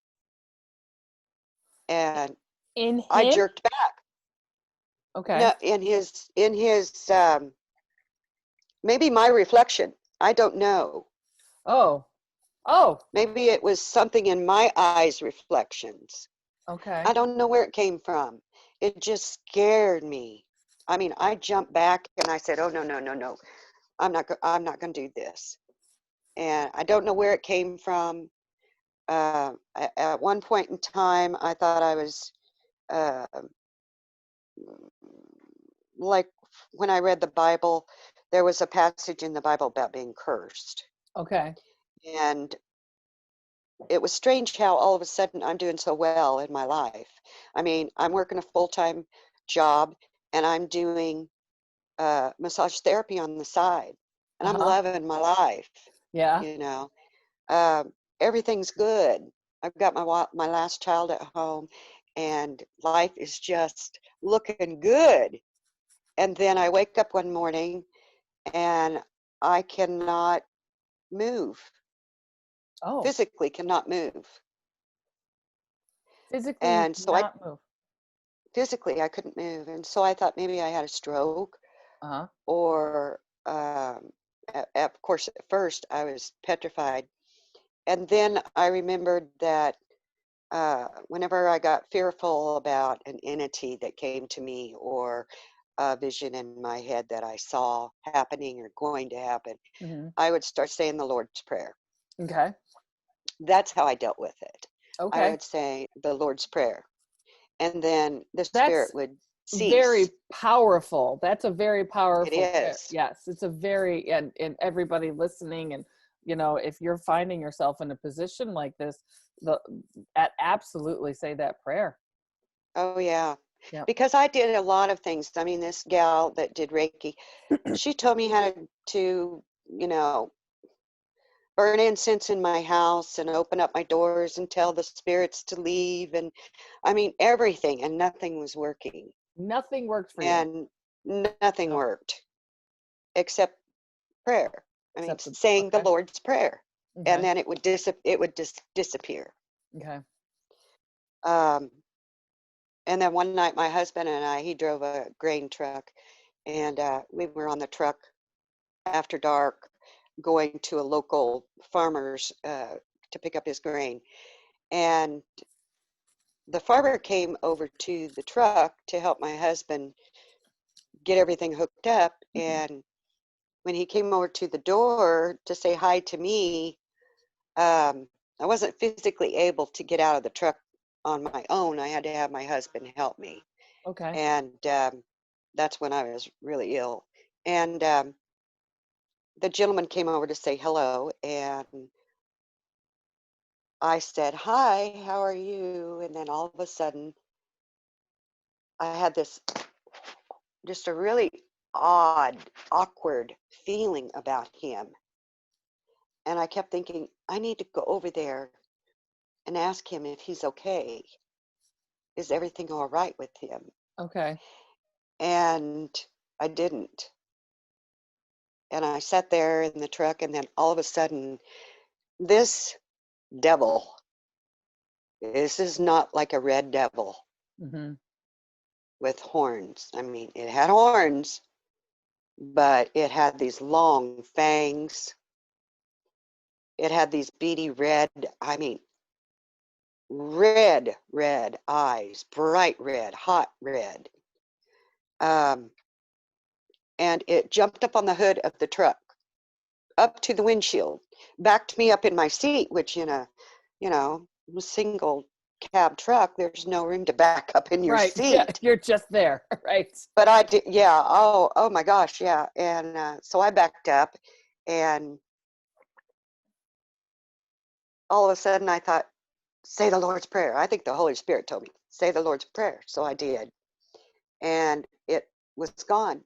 And In I him? jerked back. Okay. No, in his maybe my reflection. I don't know. Oh. Oh. Maybe it was something in my eyes reflections. I Okay. don't know where it came from. It just scared me. I mean, I jumped back and I said, "Oh no, no, no, no. I'm not going to do this." And I don't know where it came from. At one point in time, I thought I was uh, like when I read the Bible, there was a passage in the Bible about being cursed. Okay. And it was strange how all of a sudden I'm doing so well in my life. I mean, I'm working a full-time job and I'm doing massage therapy on the side, and I'm Uh-huh. loving my life, Yeah. you know. Everything's good. I've got my last child at home, and life is just looking good. And then I wake up one morning and I cannot move, Oh. physically cannot move. Physically you And so cannot move. physically I couldn't move. And so I thought maybe I had a stroke Uh-huh. or, of course, at first I was petrified. And then I remembered that whenever I got fearful about an entity that came to me or a vision in my head that I saw happening or going to happen, Mm-hmm. I would start saying the Lord's Prayer. Okay. That's how I dealt with it. I Okay. would say the Lord's Prayer, and then the That's spirit would very cease. powerful. That's a very It powerful prayer. is. Yes, it's a very and everybody listening, and if you're finding yourself in a position like this, the absolutely say that prayer. Oh, yeah. Yep. Because I did a lot of things. I mean, this gal that did Reiki, she told me how to, you know, burn incense in my house and open up my doors and tell the spirits to leave. And I mean, everything, and nothing was working. Nothing worked for you. And nothing No, worked except prayer. I mean, except the saying the okay. Lord's Prayer. And Okay. then it would just disappear. Okay. Um, and then one night, my husband and I, he drove a grain truck, and we were on the truck after dark, going to a local farmer's to pick up his grain. And the farmer came over to the truck to help my husband get everything hooked up. And when he came over to the door to say hi to me, I wasn't physically able to get out of the truck on my own. I had to have my husband help me. Okay. And that's when I was really ill. And the gentleman came over to say hello. And I said, "Hi, how are you?" And then all of a sudden, I had this just a really odd, awkward feeling about him. And I kept thinking, I need to go over there and ask him if he's okay. Is everything all right with him? Okay. And I didn't. And I sat there in the truck, and then all of a sudden, this devil, this is not like a red devil Mm-hmm. with horns. I mean, it had horns, but it had these long fangs. It had these beady red, I mean, red eyes, bright red, hot red. Um, and it jumped up on the hood of the truck, up to the windshield, backed me up in my seat, which in a, single cab truck, there's no room to back up in your Right. Yeah, seat. you're just there. Right. But I did, yeah. Oh my gosh, yeah. And so I backed up, and all of a sudden I thought, say the Lord's Prayer. I think the Holy Spirit told me, say the Lord's Prayer. So I did. And it was gone.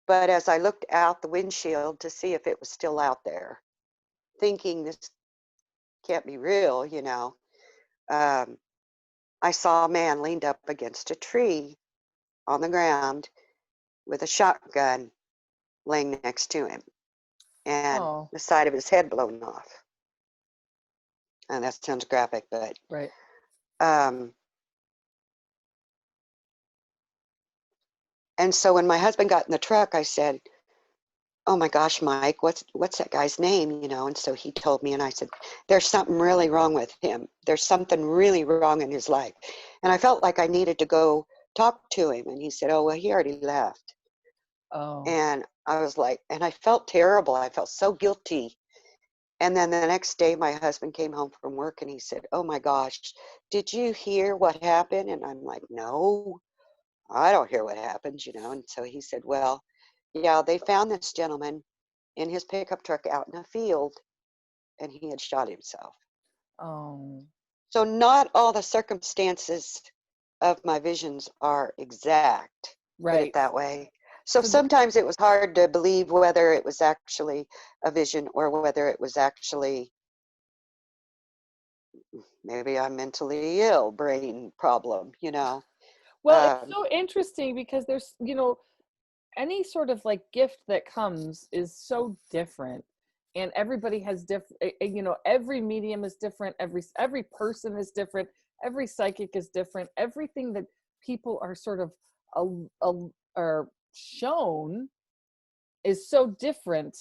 But as I looked out the windshield to see if it was still out there, thinking this can't be real, I saw a man leaned up against a tree on the ground with a shotgun laying next to him, and Oh, the side of his head blown off. And that sounds graphic, but right. um, and so when my husband got in the truck, I said, "Oh my gosh, Mike, what's that guy's name?" And so he told me, and I said, "There's something really wrong with him. There's something really wrong in his life." And I felt like I needed to go talk to him. And he said, "Oh, well, he already left." Oh, And I was like, and I felt terrible. I felt so guilty. And then the next day, my husband came home from work, and he said, "Oh my gosh, did you hear what happened?" And I'm like, "No, I don't hear what happened. And so he said, "Well, yeah, they found this gentleman in his pickup truck out in a field, and he had shot himself." oh, So not all the circumstances of my visions are exact, put it right. that way. So So, sometimes it was hard to believe whether it was actually a vision or whether it was actually maybe I'm mentally ill, brain problem. well, it's Um, so interesting because there's, any sort of like gift that comes is so different, and everybody has different, every medium is different, every person is different, every psychic is different, everything that people are sort of are shown is so different.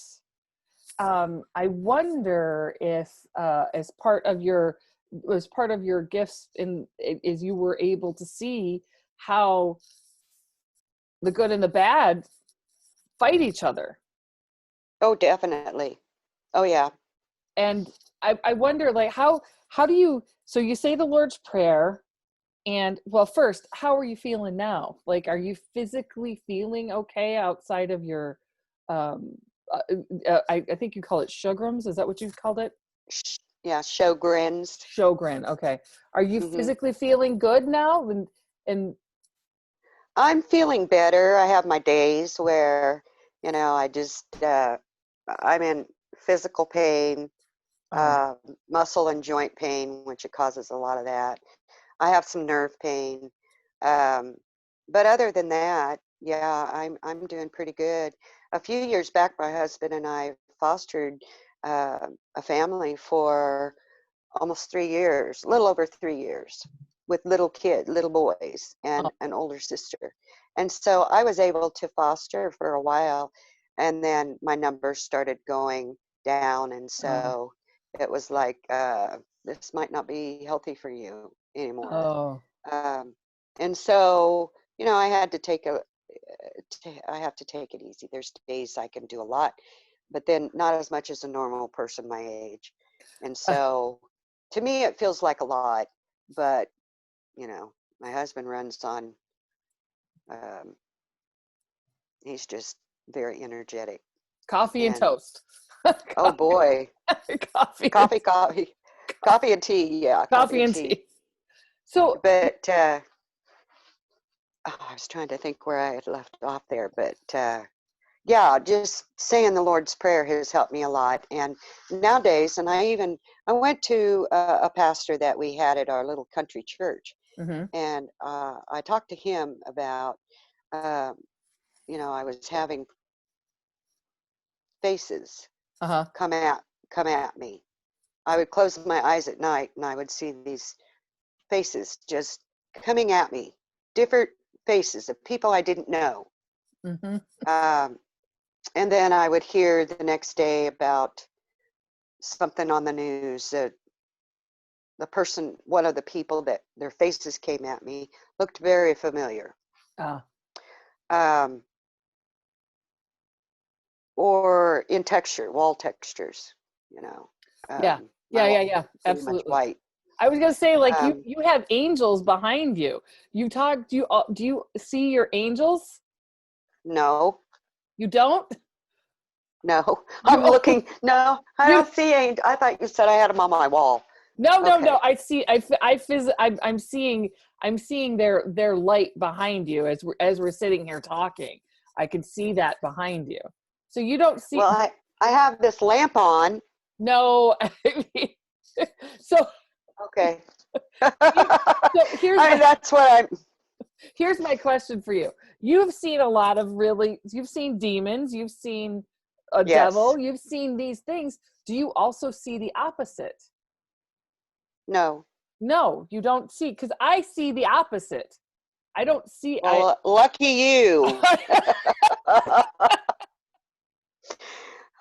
I wonder if as part of your gifts is you were able to see how the good and the bad fight each other. oh, definitely. Oh, yeah. And I wonder, like, how do you, so you say the Lord's Prayer, and well, first, how are you feeling now? Like, are you physically feeling okay outside of your um uh, I think you call it Sjögrens, is that what you called it? Yeah, show grins. Sjogren. Okay. Are you Hmm. physically feeling good now? And I'm feeling better. I have my days where, I just, I'm in physical pain, oh, muscle and joint pain, which it causes a lot of that. I have some nerve pain. Um, but other than that, yeah, I'm doing pretty good. A few years back, my husband and I fostered a family for almost 3 years, a little over 3 years, with little boys, oh, and an older sister. And so I was able to foster for a while. and then my numbers started going down, and Oh, so it was like, this might not be healthy for you anymore. oh, Um, and so, I had to I have to take it easy. There's days I can do a lot, but then not as much as a normal person my age. And uh, so to me, it feels like a lot, but my husband runs on, um, he's just very energetic. coffee and And toast. oh boy, Coffee, coffee, coffee, coffee and tea. Yeah, coffee coffee and and tea. tea. So, But I was trying to think where I had left off there, but yeah, just saying the Lord's Prayer has helped me a lot. And nowadays, and I went to a pastor that we had at our little country church, mhm, and I talked to him about, um, I was having faces uh-huh. come at me. I would close my eyes at night, and I would see these faces just coming at me, different faces of people I didn't know. Mhm. Um, and then I would hear the next day about something on the news that one of the people that their faces came at me looked very familiar. Uh, Um, or in texture, wall textures, you know. yeah. My Yeah, yeah, walls yeah. are pretty much Absolutely. white. I was gonna say, like, you Um, you have angels behind you. You talk. Do you see your angels? no, You don't. no, You I'm looking. No, I you don't see any. I thought you said I had them on my wall. no. Okay. I see. I'm seeing their light behind you as we're sitting here talking. I can see that behind you. So you don't see. Well, I have this lamp on. No. So Okay. here, so That's what I'm. here's my question for you. You've seen demons, you've seen a Yes. devil, you've seen these things. Do you also see the opposite? No. No, you don't see, because I see the opposite. I don't see, Well, lucky you.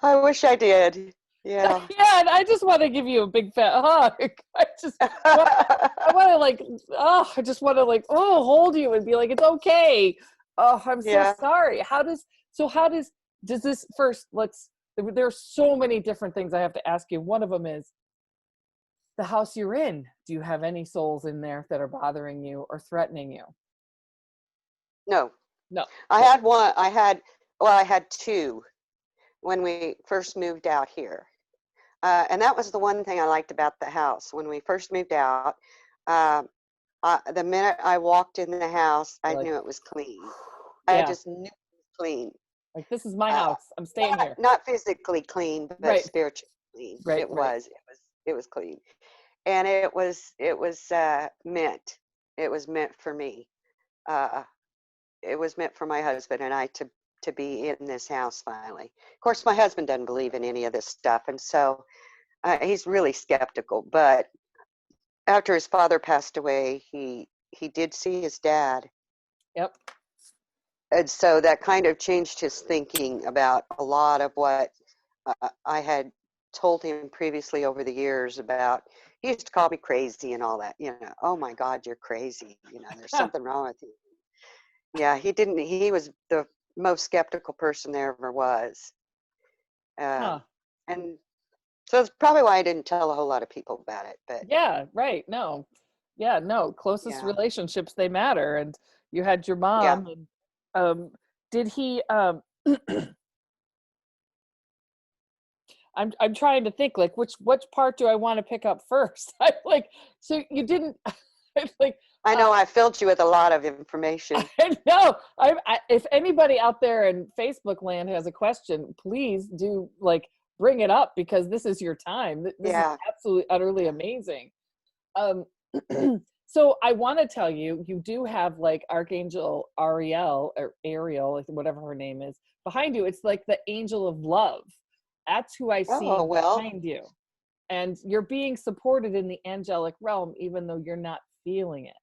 I wish I did. Yeah. yeah, and I just want to give you a big fat hug. Want, I want to like, I just want to like, hold you and be like, it's okay. Oh, I'm so Yeah. sorry. Does this first, there's so many different things I have to ask you. One of them is the house you're in. Do you have any souls in there that are bothering you or threatening you? No. No. I Good. had one. I had two when we first moved out here. And that was the one thing I liked about the house. When we first moved out, um, the minute I walked in the house, I You're like, knew it was clean. I yeah, just knew it was clean. like this is my Uh, house. I'm staying here. not physically clean, but Right, spiritually clean. right, It right. was. It was clean, and it was meant. It was meant for me. Uh, it was meant for my husband and I to be in this house finally. Of course, my husband doesn't believe in any of this stuff, and so he's really skeptical. But after his father passed away, he did see his dad, Yep. and so that kind of changed his thinking about a lot of what I had told him previously over the years about. He used to call me crazy and all that. Oh my God, you're crazy. There's something wrong with you. Yeah, he didn't. He was the most skeptical person there ever was. Huh. Um, and so it's probably why I didn't tell a whole lot of people about it. But Yeah, right. No. Yeah, no. Closest yeah, relationships, they matter. And you had your yeah. mom and did he I'm trying to think like which part do I want to pick up first? I'm like, so you didn't like I know I filled you with a lot of information. I know. If anybody out there in Facebook land has a question, please do like bring it up because this is your time. This is Yeah. absolutely utterly Yeah. amazing. Um, so I want to tell you, you do have like Archangel Ariel or Ariel, like whatever her name is, behind you. It's like the angel of love. That's who I Oh, see well, behind you. And you're being supported in the angelic realm, even though you're not feeling it.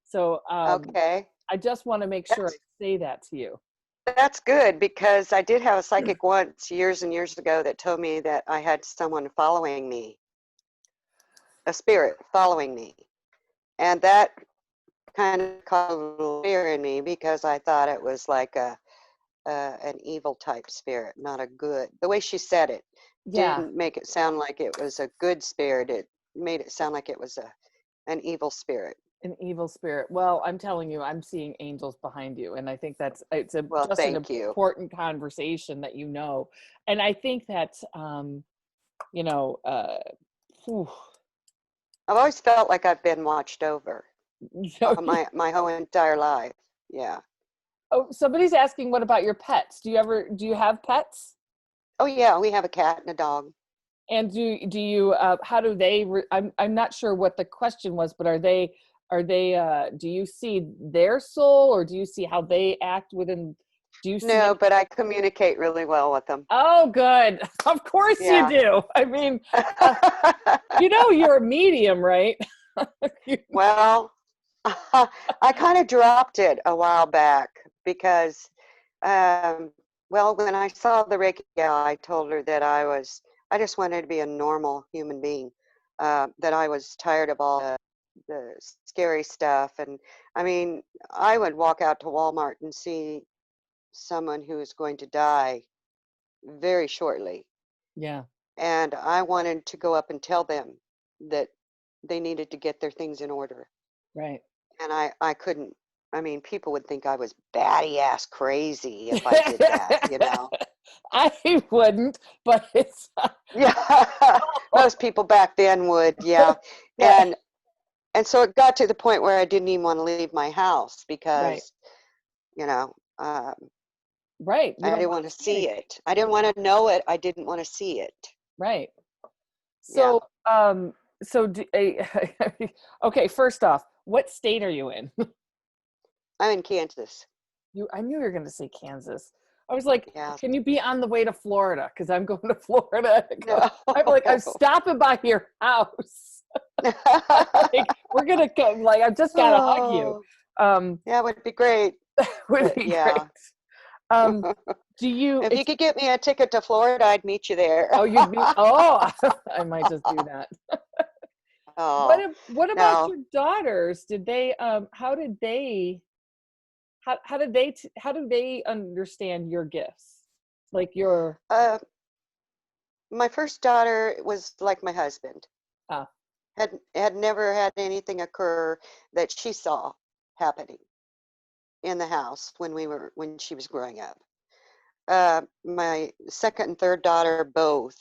So okay. I just want to make sure I That's say that to you. That's good, because I did have a psychic once years and years ago that told me that I had someone following me, a spirit following me. And that kind of caused a little fear in me, because I thought it was like an evil type spirit, not a good. The way she said it Yeah, didn't make it sound like it was a good spirit. It made it sound like it was an evil spirit. an evil spirit. Well, I'm telling you, I'm seeing angels behind you, and I think it's Well, just an thank you. important conversation that you know. And I think that you know, whew, I've always felt like I've been watched over you know, my whole entire life. Yeah. oh, somebody's asking, what about your pets? Do you have pets? Oh yeah, we have a cat and a dog. And do you how do they I'm not sure what the question was, but are they do you see their soul, or do you see how they act within, do you see No, any? but I communicate really well with them. Oh, good. Of course you Yeah. do. I mean, uh, you know you're a medium, right? Well, I kind of dropped it a while back because, well, when I saw the Reiki gal, I told her that I just wanted to be a normal human being, that I was tired of all the scary stuff. And I mean, I would walk out to Walmart and see someone who is going to die very shortly. Yeah, And I wanted to go up and tell them that they needed to get their things in order. right. And I couldn't. I mean, people would think I was batty ass crazy if I did that, you know? I wouldn't, but it's Yeah, most people back then would, yeah. right, And and so it got to the point where I didn't even want to leave my house right, because, you know, right. You I don't didn't want want to to see see anything, it. I didn't want to know it. I didn't want to see it. right? Yeah, So, so okay. First off, what state are you in? I'm in Kansas. I knew you were going to say Kansas. I was like, Yeah. can you be on the way to Florida? Because I'm going to Florida. No. I'm like, I'm stopping by your house. Like, we're gonna come. Like, I just gotta hug you. Oh, Um, yeah, it would be great. would But be great. yeah. Um, do you? If you It's could get me a ticket to Florida, I'd meet you there. oh, you'd be. Oh, I might just do that. Oh, What about no. your daughters? Did they? How did they? How do they understand your gifts? Like your. Uh, my first daughter was like my husband. Ah, Had never had anything occur that she saw happening in the house when she was growing up. My second and third daughter both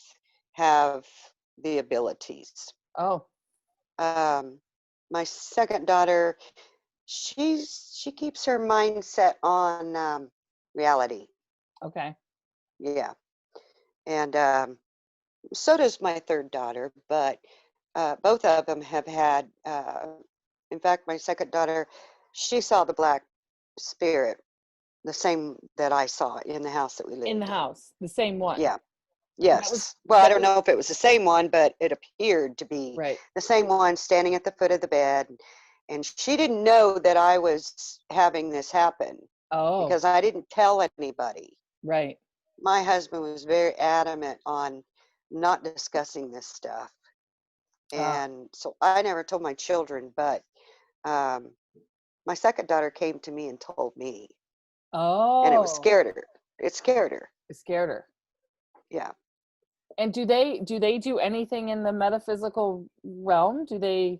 have the abilities. oh, Um, my second daughter, she keeps her mindset on reality. okay. Yeah, and so does my third daughter. But both of them have had. In fact, my second daughter, she saw the black spirit, the same that I saw in the house that we In the lived in. house, the same one. Yeah. That was Yes. Well, I that don't was know if it was the same one, but it appeared to be right. the same one standing at the foot of the bed. And she didn't know that I was having this happen Oh, because I didn't tell anybody. right. My husband was very adamant on not discussing this stuff. Ah, And so I never told my children, but um, my second daughter came to me and told me, and it was oh, scared her. It scared her. it scared her. Yeah. And do they do anything in the metaphysical realm? Do they,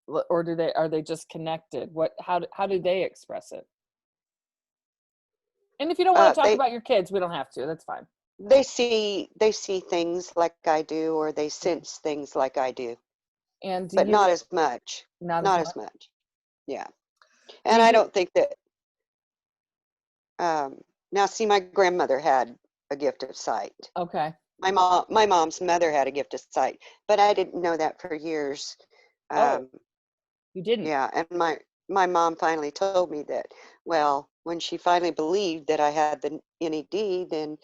or are they just connected? How do they express it? And if you don't want to talk They about your kids, we don't have to. That's fine. they see things like I do, or they Yeah. sense things like I do, And do but you not as much. not as Not much? as much. Yeah. Do And I you don't think that. Now, see, my grandmother had a gift of sight. okay. My mom's mother had a gift of sight, but I didn't know that for years. Oh, Um, you didn't. yeah, and my mom finally told me that. Well, when she finally believed that I had the NED, then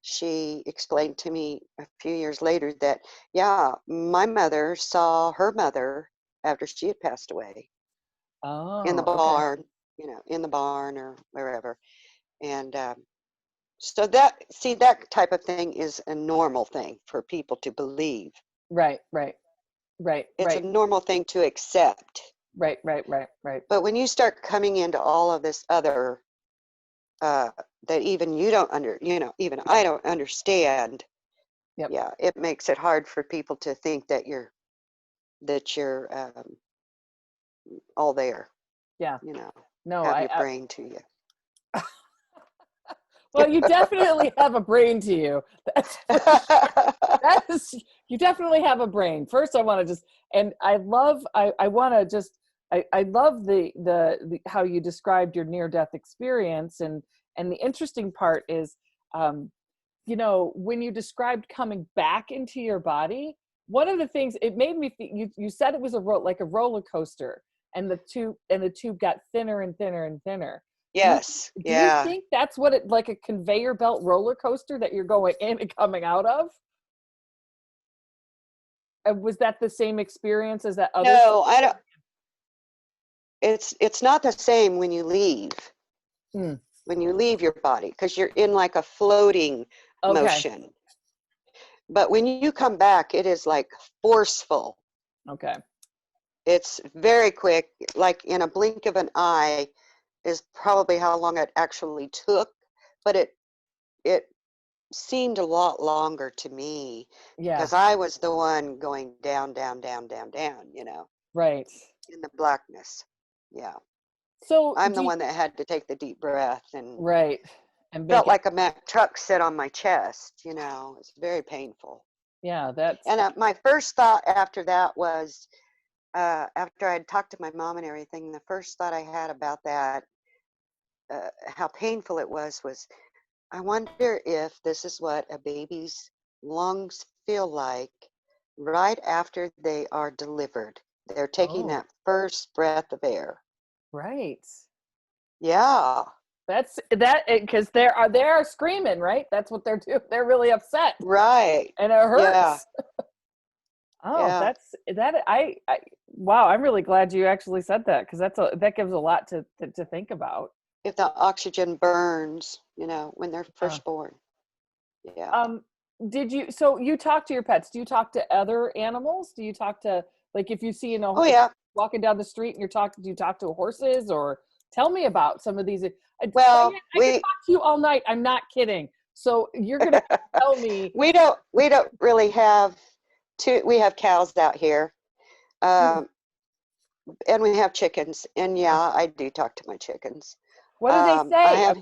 she explained to me a few years later that, yeah, my mother saw her mother after she had passed away in the Oh, okay. barn, in the barn or wherever. And so that type of thing is a normal thing for people to believe. Right, right, right, It's a right, normal thing to accept. right, right, right, right. But when you start coming into all of this other uh, that even you don't even I don't understand, Yep. yeah, it makes it hard for people to think that you're all there, Yeah. you know, No, have your brain to you. well, you definitely have a brain to you. That's for that is, you definitely have a brain. First, I want to just, and I love, I want to just, I love the how you described your near death experience, and the interesting part is, um, when you described coming back into your body, one of the things it made me think, you said it was like a roller coaster, and the tube got thinner and thinner and thinner. Do you Yes, do you yeah. think that's what it, like a conveyor belt roller coaster that you're going in and coming out of? Was that the same experience as that other? No, I don't. It's not the same when you leave. Hmm. When you leave your body, because you're in like a floating Okay. motion. But when you come back, it is like forceful. Okay. It's very quick, like in a blink of an eye is probably how long it actually took, but it seemed a lot longer to me Yeah. because I was the one going down, down, down, down, down, Right. in the blackness. Yeah. So I'm the one that had to take the deep breath and right, and make felt it. like a Mack truck sit on my chest, It's very painful. Yeah, that's. And my first thought after that was, after I had talked to my mom and everything, the first thought I had about that, how painful it was, I wonder if this is what a baby's lungs feel like right after they are delivered. They're taking Oh, that first breath of air. right. Yeah, That's that because they are screaming, right? That's what they're doing. They're really upset, right. and it Yeah, hurts. Oh, yeah. that's that. Wow, I'm really glad you actually said that, because that gives a lot to think about. If the oxygen burns, when they're Uh, first born. Yeah. um, so you talk to your pets? Do you talk to other animals? Do you talk to, like, if you see, Oh, if yeah. walking down the street and do you talk to horses, or tell me about some of these? Well, Diane, I could talk to you all night. I'm not kidding. So you're gonna tell me. we don't really have we have cows out here. Um, and we have chickens. And yeah, I do talk to my chickens. What do they I say? have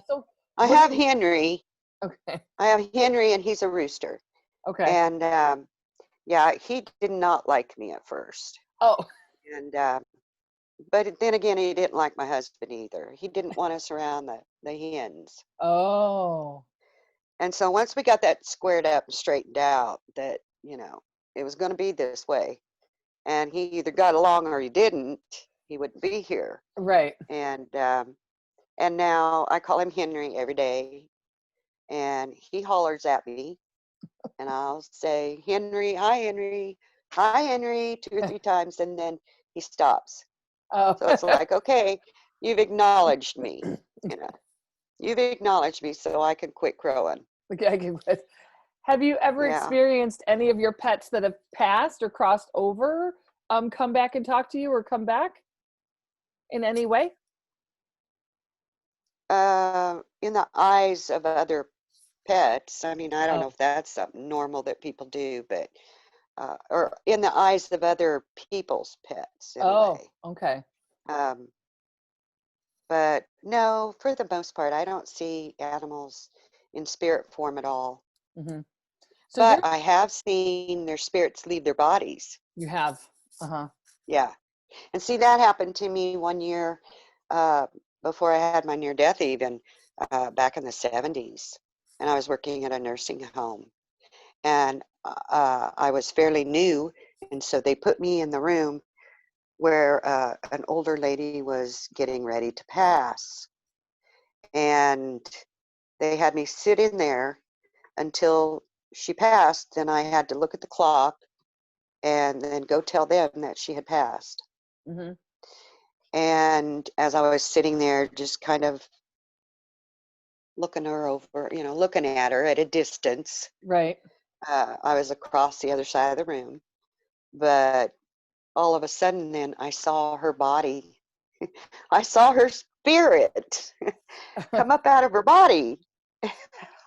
I What do have they? Henry. Okay. I have Henry, and he's a rooster. Okay. And yeah, he did not like me at first. Oh. And but then again, he didn't like my husband either. He didn't want us around the hens. Oh. And so once we got that squared up and straightened out, that it was going to be this way, and he either got along or he didn't, he wouldn't be here. Right. And now I call him Henry every day, and he hollers at me, and I'll say, Henry, hi, Henry, 2 or 3 times, and then he stops. Oh. So it's like, okay, you've acknowledged me, you know, you've acknowledged me, so I can quit crowing. Okay. Have you ever Yeah. experienced any of your pets that have passed or crossed over, come back and talk to you, or come back in any way? In the eyes of other pets, I mean, I don't Oh. know if that's something normal that people do, but or in the eyes of other people's pets in a Oh. way. Okay. Um, but no, for the most part, I don't see animals in spirit form at all. Hmm. So But there I have seen their spirits leave their bodies. you have. Uh-huh. Yeah. And see, that happened to me one year uh, before I had my near death, even back in the 70s. And I was working at a nursing home. And I was fairly new. And so they put me in the room where an older lady was getting ready to pass. And they had me sit in there until she passed. Then I had to look at the clock and then go tell them that she had passed. Hmm. And as I was sitting there, just kind of looking her over, looking at her at a distance. Right. I was across the other side of the room, but all of a sudden then I saw her body. I saw her spirit come up out of her body.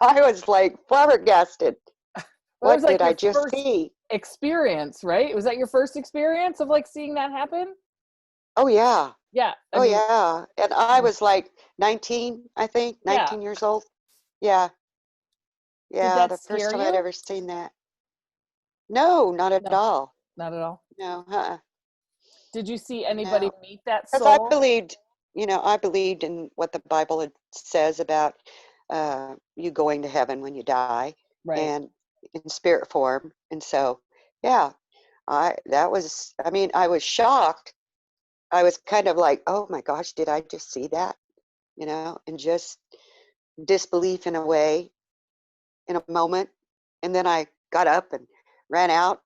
I was like flabbergasted. Well, it was What like did I your just first see? experience, right? Was that your first experience of like seeing that happen? Oh yeah. Yeah. I Oh mean, yeah. And I was like 19, I think, yeah. 19 years old. Yeah. Did Yeah, that the first scare time I'd you? ever seen that. No, not at No, all. not at all. No, uh-uh. Did you see anybody No. meet that Because I soul? believed, I believed in what the Bible says about you going to heaven when you die Right. and in spirit form. And so, yeah, I was shocked. I was kind of like, oh my gosh, did I just see that? And just disbelief in a way, in a moment. And then I got up and ran out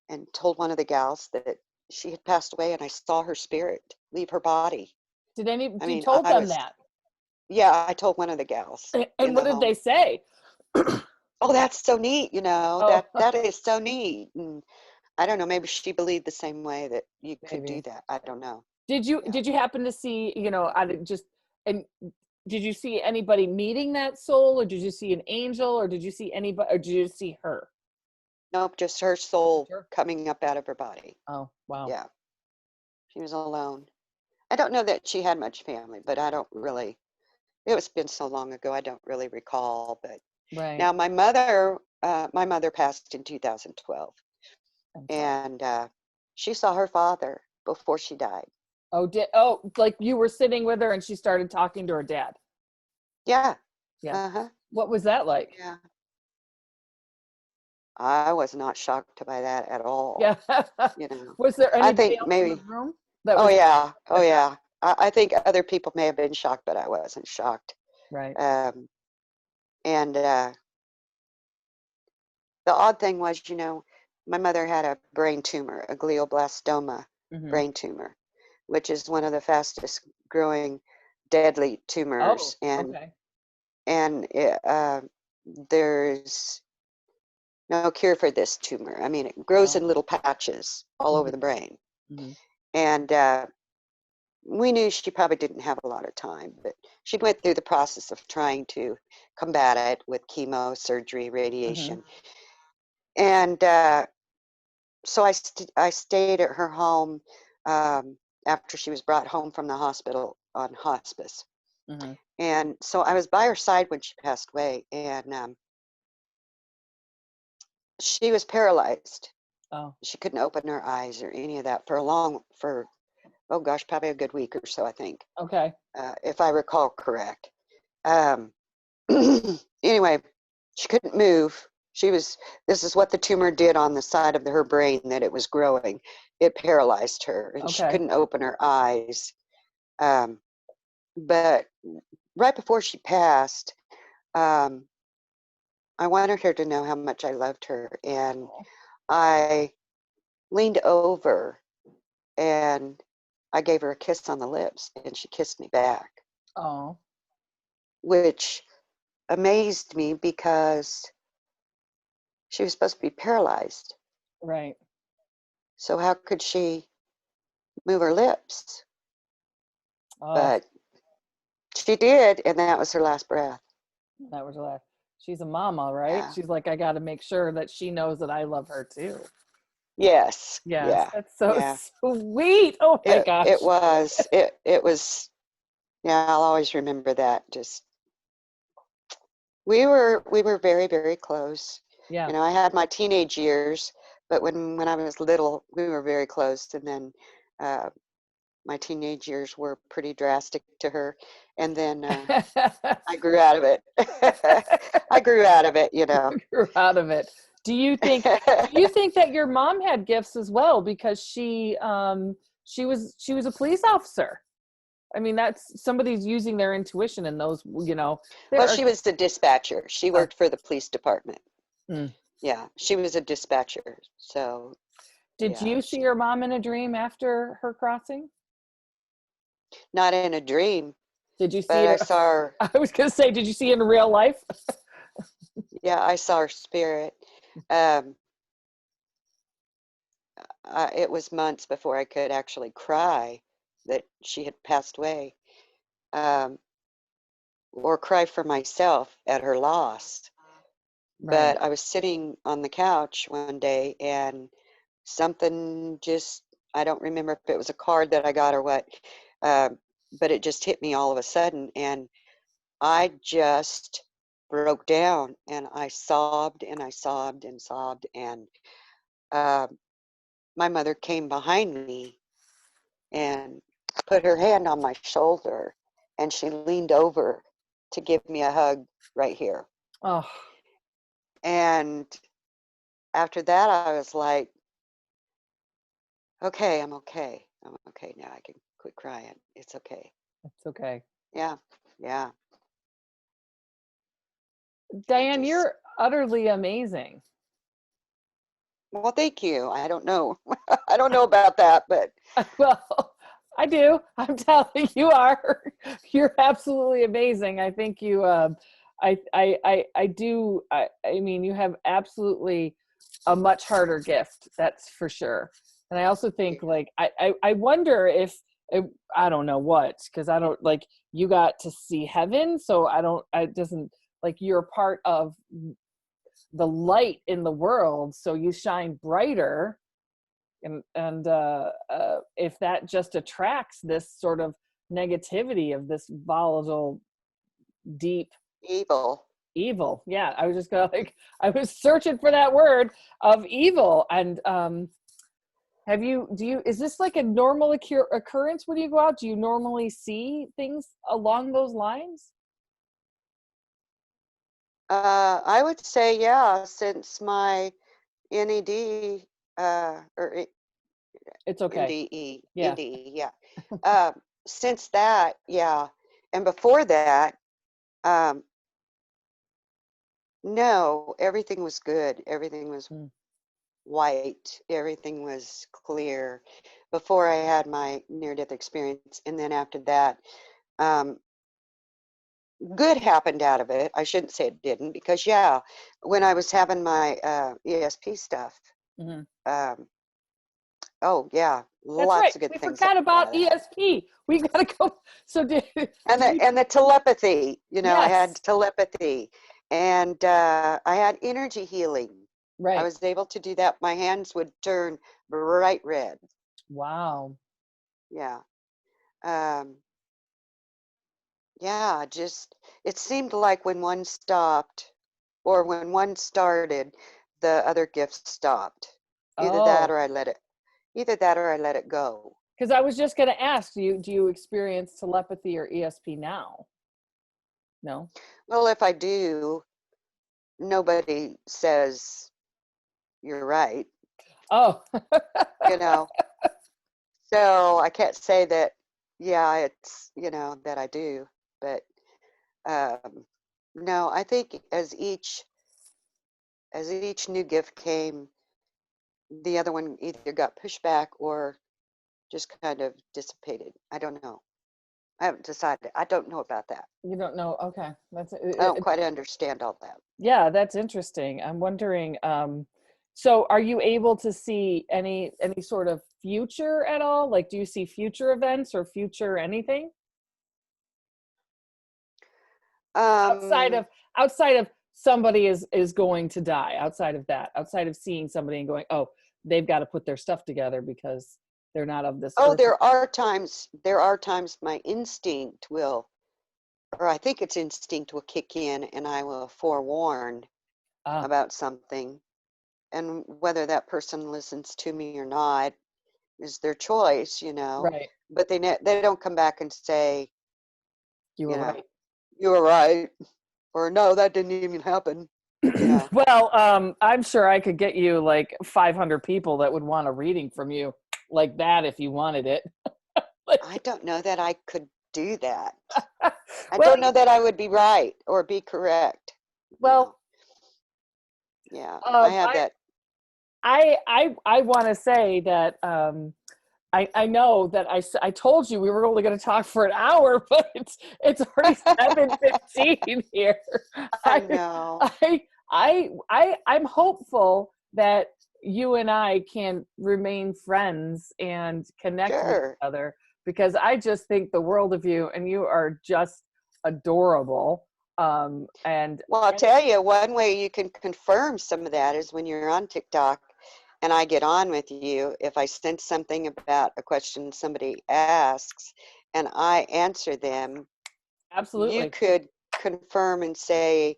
and told one of the gals that she had passed away and I saw her spirit leave her body. I You mean, told I them was, that? yeah, I told one of the gals in And what the did home. they say? Oh, that's so neat, Oh, that is so neat. And I don't know, maybe she believed the same way that you could do maybe. that. I don't know. Yeah. Did you happen to see, and did you see anybody meeting that soul, or did you see an angel, or did you see anybody, or did you see her? Nope, just her soul Sure. coming up out of her body. Oh, wow. Yeah. She was alone. I don't know that she had much family, but I don't really, it was been so long ago, I don't really recall. But Right. now my mother passed in 2012, I'm sorry. and she saw her father before she died. Like you were sitting with her and she started talking to her dad. Yeah. Yeah. Uh-huh. What was that like? Yeah. I was not shocked by that at Yeah. all. You know, Was there I anybody think else in the maybe, room that oh was yeah, oh that yeah. I think other people may have been shocked, but I wasn't shocked. right? Um, and the odd thing was, my mother had a brain tumor, a glioblastoma Hmm. brain tumor, which is one of the fastest growing deadly tumors. Oh, And okay. there's no cure for this tumor. I mean, it grows Oh. in little patches all over Hmm. the brain. Hmm. And we knew she probably didn't have a lot of time, but she went through the process of trying to combat it with chemo, surgery, Hmm. radiation. And so I stayed at her home after she was brought home from the hospital on hospice. Hmm. And so I was by her side when she passed away, and she was paralyzed. Oh, She couldn't open her eyes or any of that for, oh gosh, probably a good week or so, I think, okay. if I recall correct. Um, anyway, she couldn't move. This is what the tumor did on the side of her brain that it was growing. It paralyzed her and she Okay. couldn't open her eyes. Um, but right before she passed, um, I wanted her to know how much I loved her. And Oh. I leaned over and I gave her a kiss on the lips and she kissed me back, Oh. which amazed me because she was supposed to be paralyzed. Right. So how could she move her lips? Oh, But she did, and that was her last breath. that was a she's a mama, right? Yeah. She's like, I got to make sure that she knows that I love her too. Yes. Yes, Yeah. that's so Yeah. sweet. Oh my It gosh. was it was. Yeah, I'll always remember that. Just we were very very close. Yeah. I had my teenage years, but when I was little, we were very close, and then uh, my teenage years were pretty drastic to her, and then I grew out of it. I grew out of it. Grew out of it. Do you think that your mom had gifts as well, because she was a police officer? I mean, that's somebody's using their intuition, and those, Well, there are she was the dispatcher. She uh, worked for the police department. mm. Yeah, she was a dispatcher. So, Did yeah, you see your mom in a dream after her crossing? not in a dream. Did you see But I her? saw her, I was going to say, did you see her in real life? yeah, I saw her spirit. Um, it was months before I could actually cry that she had passed away, um, or cry for myself at her loss. Right. But I was sitting on the couch one day and something just, I don't remember if it was a card that I got or what, but it just hit me all of a sudden. And I just broke down and I sobbed and I sobbed and sobbed. And uh, my mother came behind me and put her hand on my shoulder and she leaned over to give me a hug right here. Oh, And after that, I was like, okay, I'm okay. I'm okay now. I can quit crying. It's okay. it's okay. Yeah. Yeah. I Diane, just, you're utterly amazing. well, thank you. I don't know. I don't know about that, but Well, I do. I'm telling you are. You're absolutely amazing. I think you. I do. I mean, you have absolutely a much harder gift. That's for sure. And I also think, like, I wonder if I don't know what, because I don't like you got to see heaven, so I don't. I doesn't like you're part of the light in the world, so you shine brighter and if that just attracts this sort of negativity of this volatile deep evil. evil. Yeah, I was just gonna like I was searching for that word of evil. And have you do you is this like a normal occurrence when you go out? Do you normally see things along those lines? I would say, yeah, since my NED, or It's okay. NDE, Yeah. NDE, yeah. Since that, yeah. And before that, um, no, everything was good. Everything was Mm. white. Everything was clear before I had my near-death experience. And then after that, um, good happened out of it. I shouldn't say it didn't because, yeah, when I was having my ESP stuff, Hmm. um, oh, yeah, That's right. lots of good We things forgot happened out about of that. ESP. We gotta go. So And did you? the telepathy, I had Yes. telepathy and I had energy healing. I Right. was able to do that. My hands would turn bright red. Wow. Yeah. Um, yeah, just it seemed like when one stopped or when one started, the other gifts stopped. Either that Oh, or I let it either that or I let it go. because I was just going to ask, do you experience telepathy or ESP now? No. Well, if I do, nobody says you're right, Oh, you know. So I can't say that, yeah, it's, that I do. But um, no, I think as each new gift came, the other one either got pushed back or just kind of dissipated. I don't know. I haven't decided. I don't know about that. you don't know. Okay, I don't quite understand all that. yeah, that's interesting. I'm wondering. So, are you able to see any sort of future at all? Like, do you see future events or future anything outside Um, of outside of somebody is going to die? Outside of that, outside of seeing somebody and going, oh, they've got to put their stuff together because they're not of this oh, earth. there are times my instinct will, or I think it's instinct will kick in and I will forewarn Ah, about something. And whether that person listens to me or not is their choice. right. But they don't come back and say, You you were know, right. you were right, or no, that didn't even happen. You know, Well, I'm sure I could get you like 500 people that would want a reading from you like that if you wanted it. I don't know that I could do that. I Well, don't know that I would be right or be correct. You well, know, yeah, I um, have I that. I want to say that I know that I told you we were only going to talk for an hour, but it's already 7:15 here. I know. I'm hopeful that you and I can remain friends and connect with each Sure. other, because I just think the world of you, and you are just adorable. And Well, I'll tell you, one way you can confirm some of that is when you're on TikTok and I get on with you. If I sense something about a question somebody asks and I answer them, you absolutely. could confirm and say,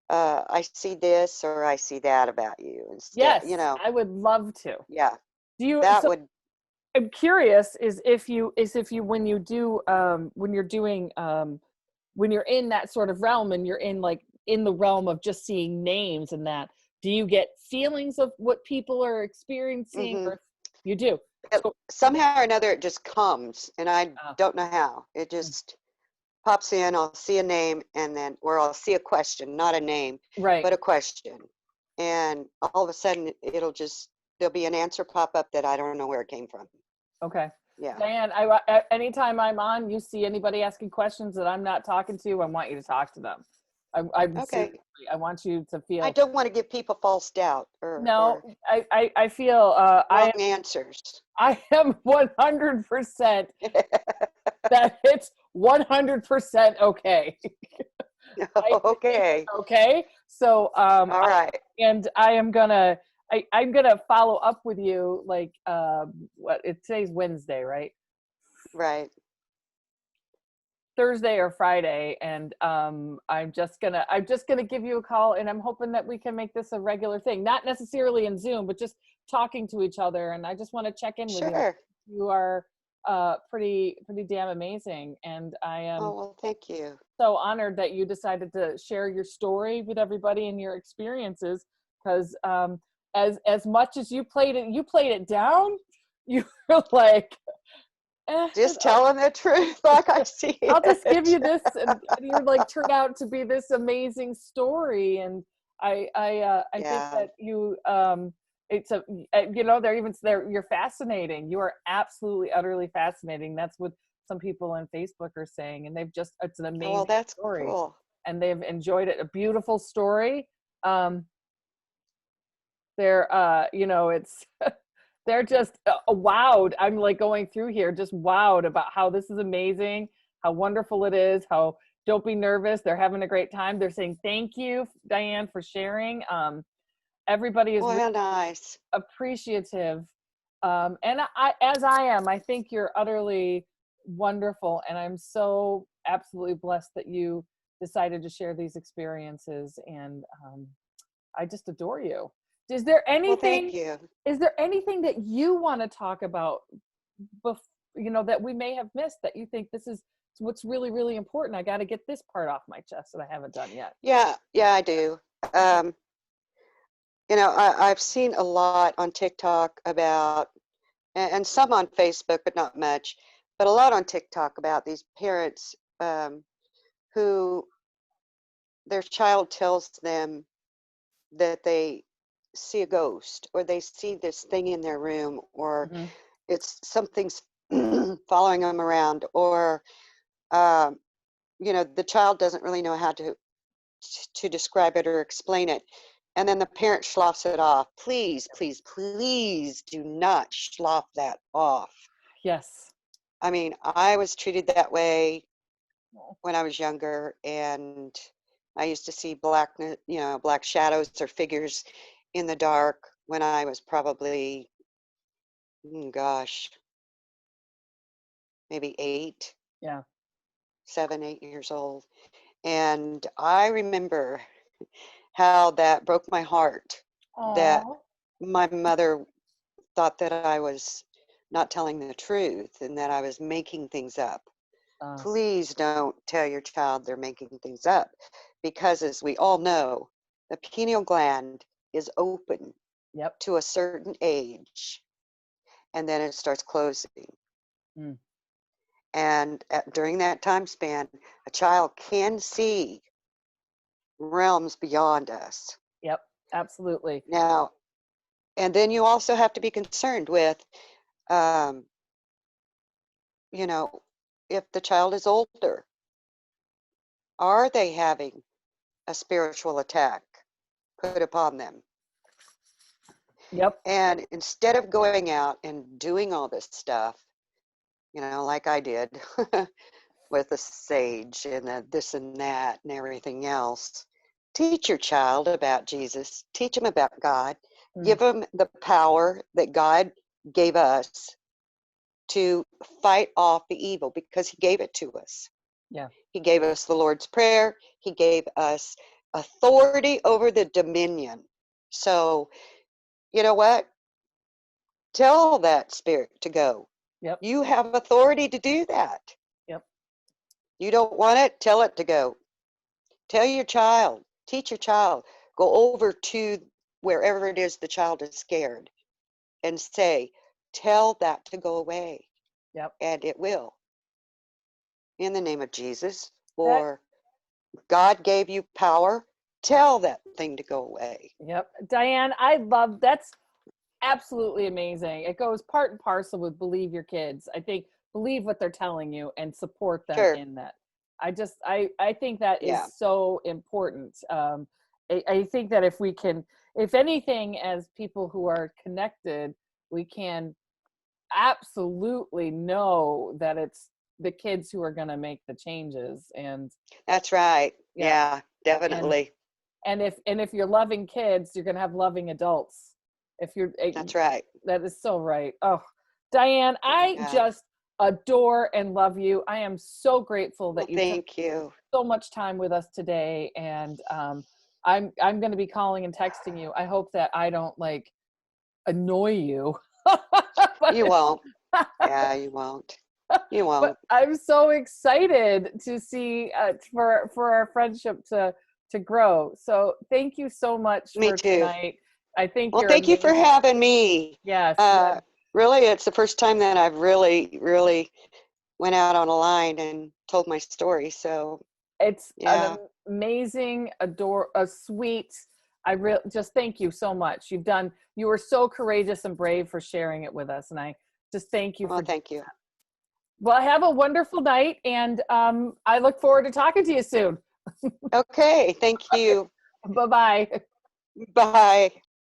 I see this or I see that about you instead, Yes, I would love to. yeah, Do you, that so would, I'm curious is if you when you do when you're doing when you're in that sort of realm, and you're in like in the realm of just seeing names and that, do you get feelings of what people are experiencing, mhm. or you do? So Somehow or another it just comes and I uh, don't know how. It mm, just pops in. I'll see a name and then, or I'll see a question, not a name, right. but a question. And all of a sudden it'll just, there'll be an answer pop up that I don't know where it came from. Okay. Yeah. Diane, anytime I'm on, you see anybody asking questions that I'm not talking to, I want you to talk to them. I'm Okay. seriously, I want you to I feel, don't want to give people false doubt no, or I feel wrong answers. I am 100% that it's 100% okay. I think it's Okay. okay. So All right. I am gonna I'm gonna follow up with you, like what it today's Wednesday, right? Right. Thursday or Friday, and I'm just gonna give you a call, and I'm hoping that we can make this a regular thing, not necessarily in Zoom, but just talking to each other. And I just want to check in with you. Sure. You are pretty damn amazing, and I am Oh, well, thank you. so honored that you decided to share your story with everybody and your experiences, because as much as you played it down. You were like, Just telling the truth like I see I'll just give it. you this, and you're like turned out to be this amazing story. And I think Yeah. that you it's a you're fascinating. You are absolutely utterly fascinating. That's what some people on Facebook are saying, and it's an Oh, well, amazing that's story, cool. and they've enjoyed it. A beautiful story. Um, they're it's they're just wowed. I'm like going through here just wowed about how this is amazing, how wonderful it is, how don't be nervous, they're having a great time. They're saying thank you, Diane, for sharing. Everybody is Well, really how nice. appreciative, and as I am, I think you're utterly wonderful, and I'm so absolutely blessed that you decided to share these experiences. And I just adore you. Is there Well, thank anything you. is there anything that you want to talk about, that we may have missed, that you think this is what's really, really important? I got to get this part off my chest that I haven't done yet. Yeah, yeah, I do. Um, I've seen a lot on TikTok about, and some on Facebook, but not much, but a lot on TikTok about these parents who their child tells them that they see a ghost or they see this thing in their room or Hmm. it's something's following them around or um, the child doesn't really know how to describe it or explain it, and then the parent sloughs it off. Please, please, please do not slough that off. Yes. I mean, I was treated that way Oh, when I was younger, and I used to see black shadows or figures in the dark when I was probably, gosh, maybe yeah. 8 years old. And I remember how that broke my heart that Oh. my mother thought that I was not telling the truth and that I was making things up. Please don't tell your child they're making things up because, as we all know, the pineal gland is open Yep. to a certain age and then it starts closing. Mm. And during that time span, a child can see realms beyond us. Yep. Absolutely. Now, and then you also have to be concerned with um, you know, if the child is older, are they having a spiritual attack put upon them? Yep. And instead of going out and doing all this stuff, like I did with the sage and the this and that and everything else, teach your child about Jesus, teach them about God, Mm, give them the power that God gave us to fight off the evil because he gave it to us. yeah. He gave us the Lord's Prayer. He gave us authority over the dominion. So, you know what? Tell that spirit to go. Yep. You have authority to do that. Yep. You don't want it? Tell it to go. Tell your child, teach your child, go over to wherever it is the child is scared and say, tell that to go away. Yep. And it will. In the name of Jesus, That. or God gave you power, tell that thing to go away. Yep. Diane, I love that's absolutely amazing. It goes part and parcel with believe your kids. I think believe what they're telling you and support them Sure. in that. I think that is Yeah. so important. I think that if we can, if anything, as people who are connected, we can absolutely know that it's the kids who are going to make the changes. And That's right. yeah, Yeah, and definitely. if you're loving kids, you're going to have loving adults. If you're That's right. That is so right. Oh, Diane, I Yeah. just adore and love you. I am so grateful Well, that you took thank you. so much time with us today. And I'm going to be calling and texting you. I hope that I don't like annoy you. You but won't. Yeah, you won't. You but won't. I'm so excited to see for our friendship to grow. So thank you so much Me for too. tonight. I think Well, you're thank you for amazing. having me. Yes, Uh, Really, it's the first time that I've really went out on a line and told my story. So, it's an yeah. amazing, a sweet. Just thank you so much. You were so courageous and brave for sharing it with us, and I just thank you Well, for. thank you. Well, have a wonderful night, and I look forward to talking to you soon. Okay. Thank you. Bye bye. Bye.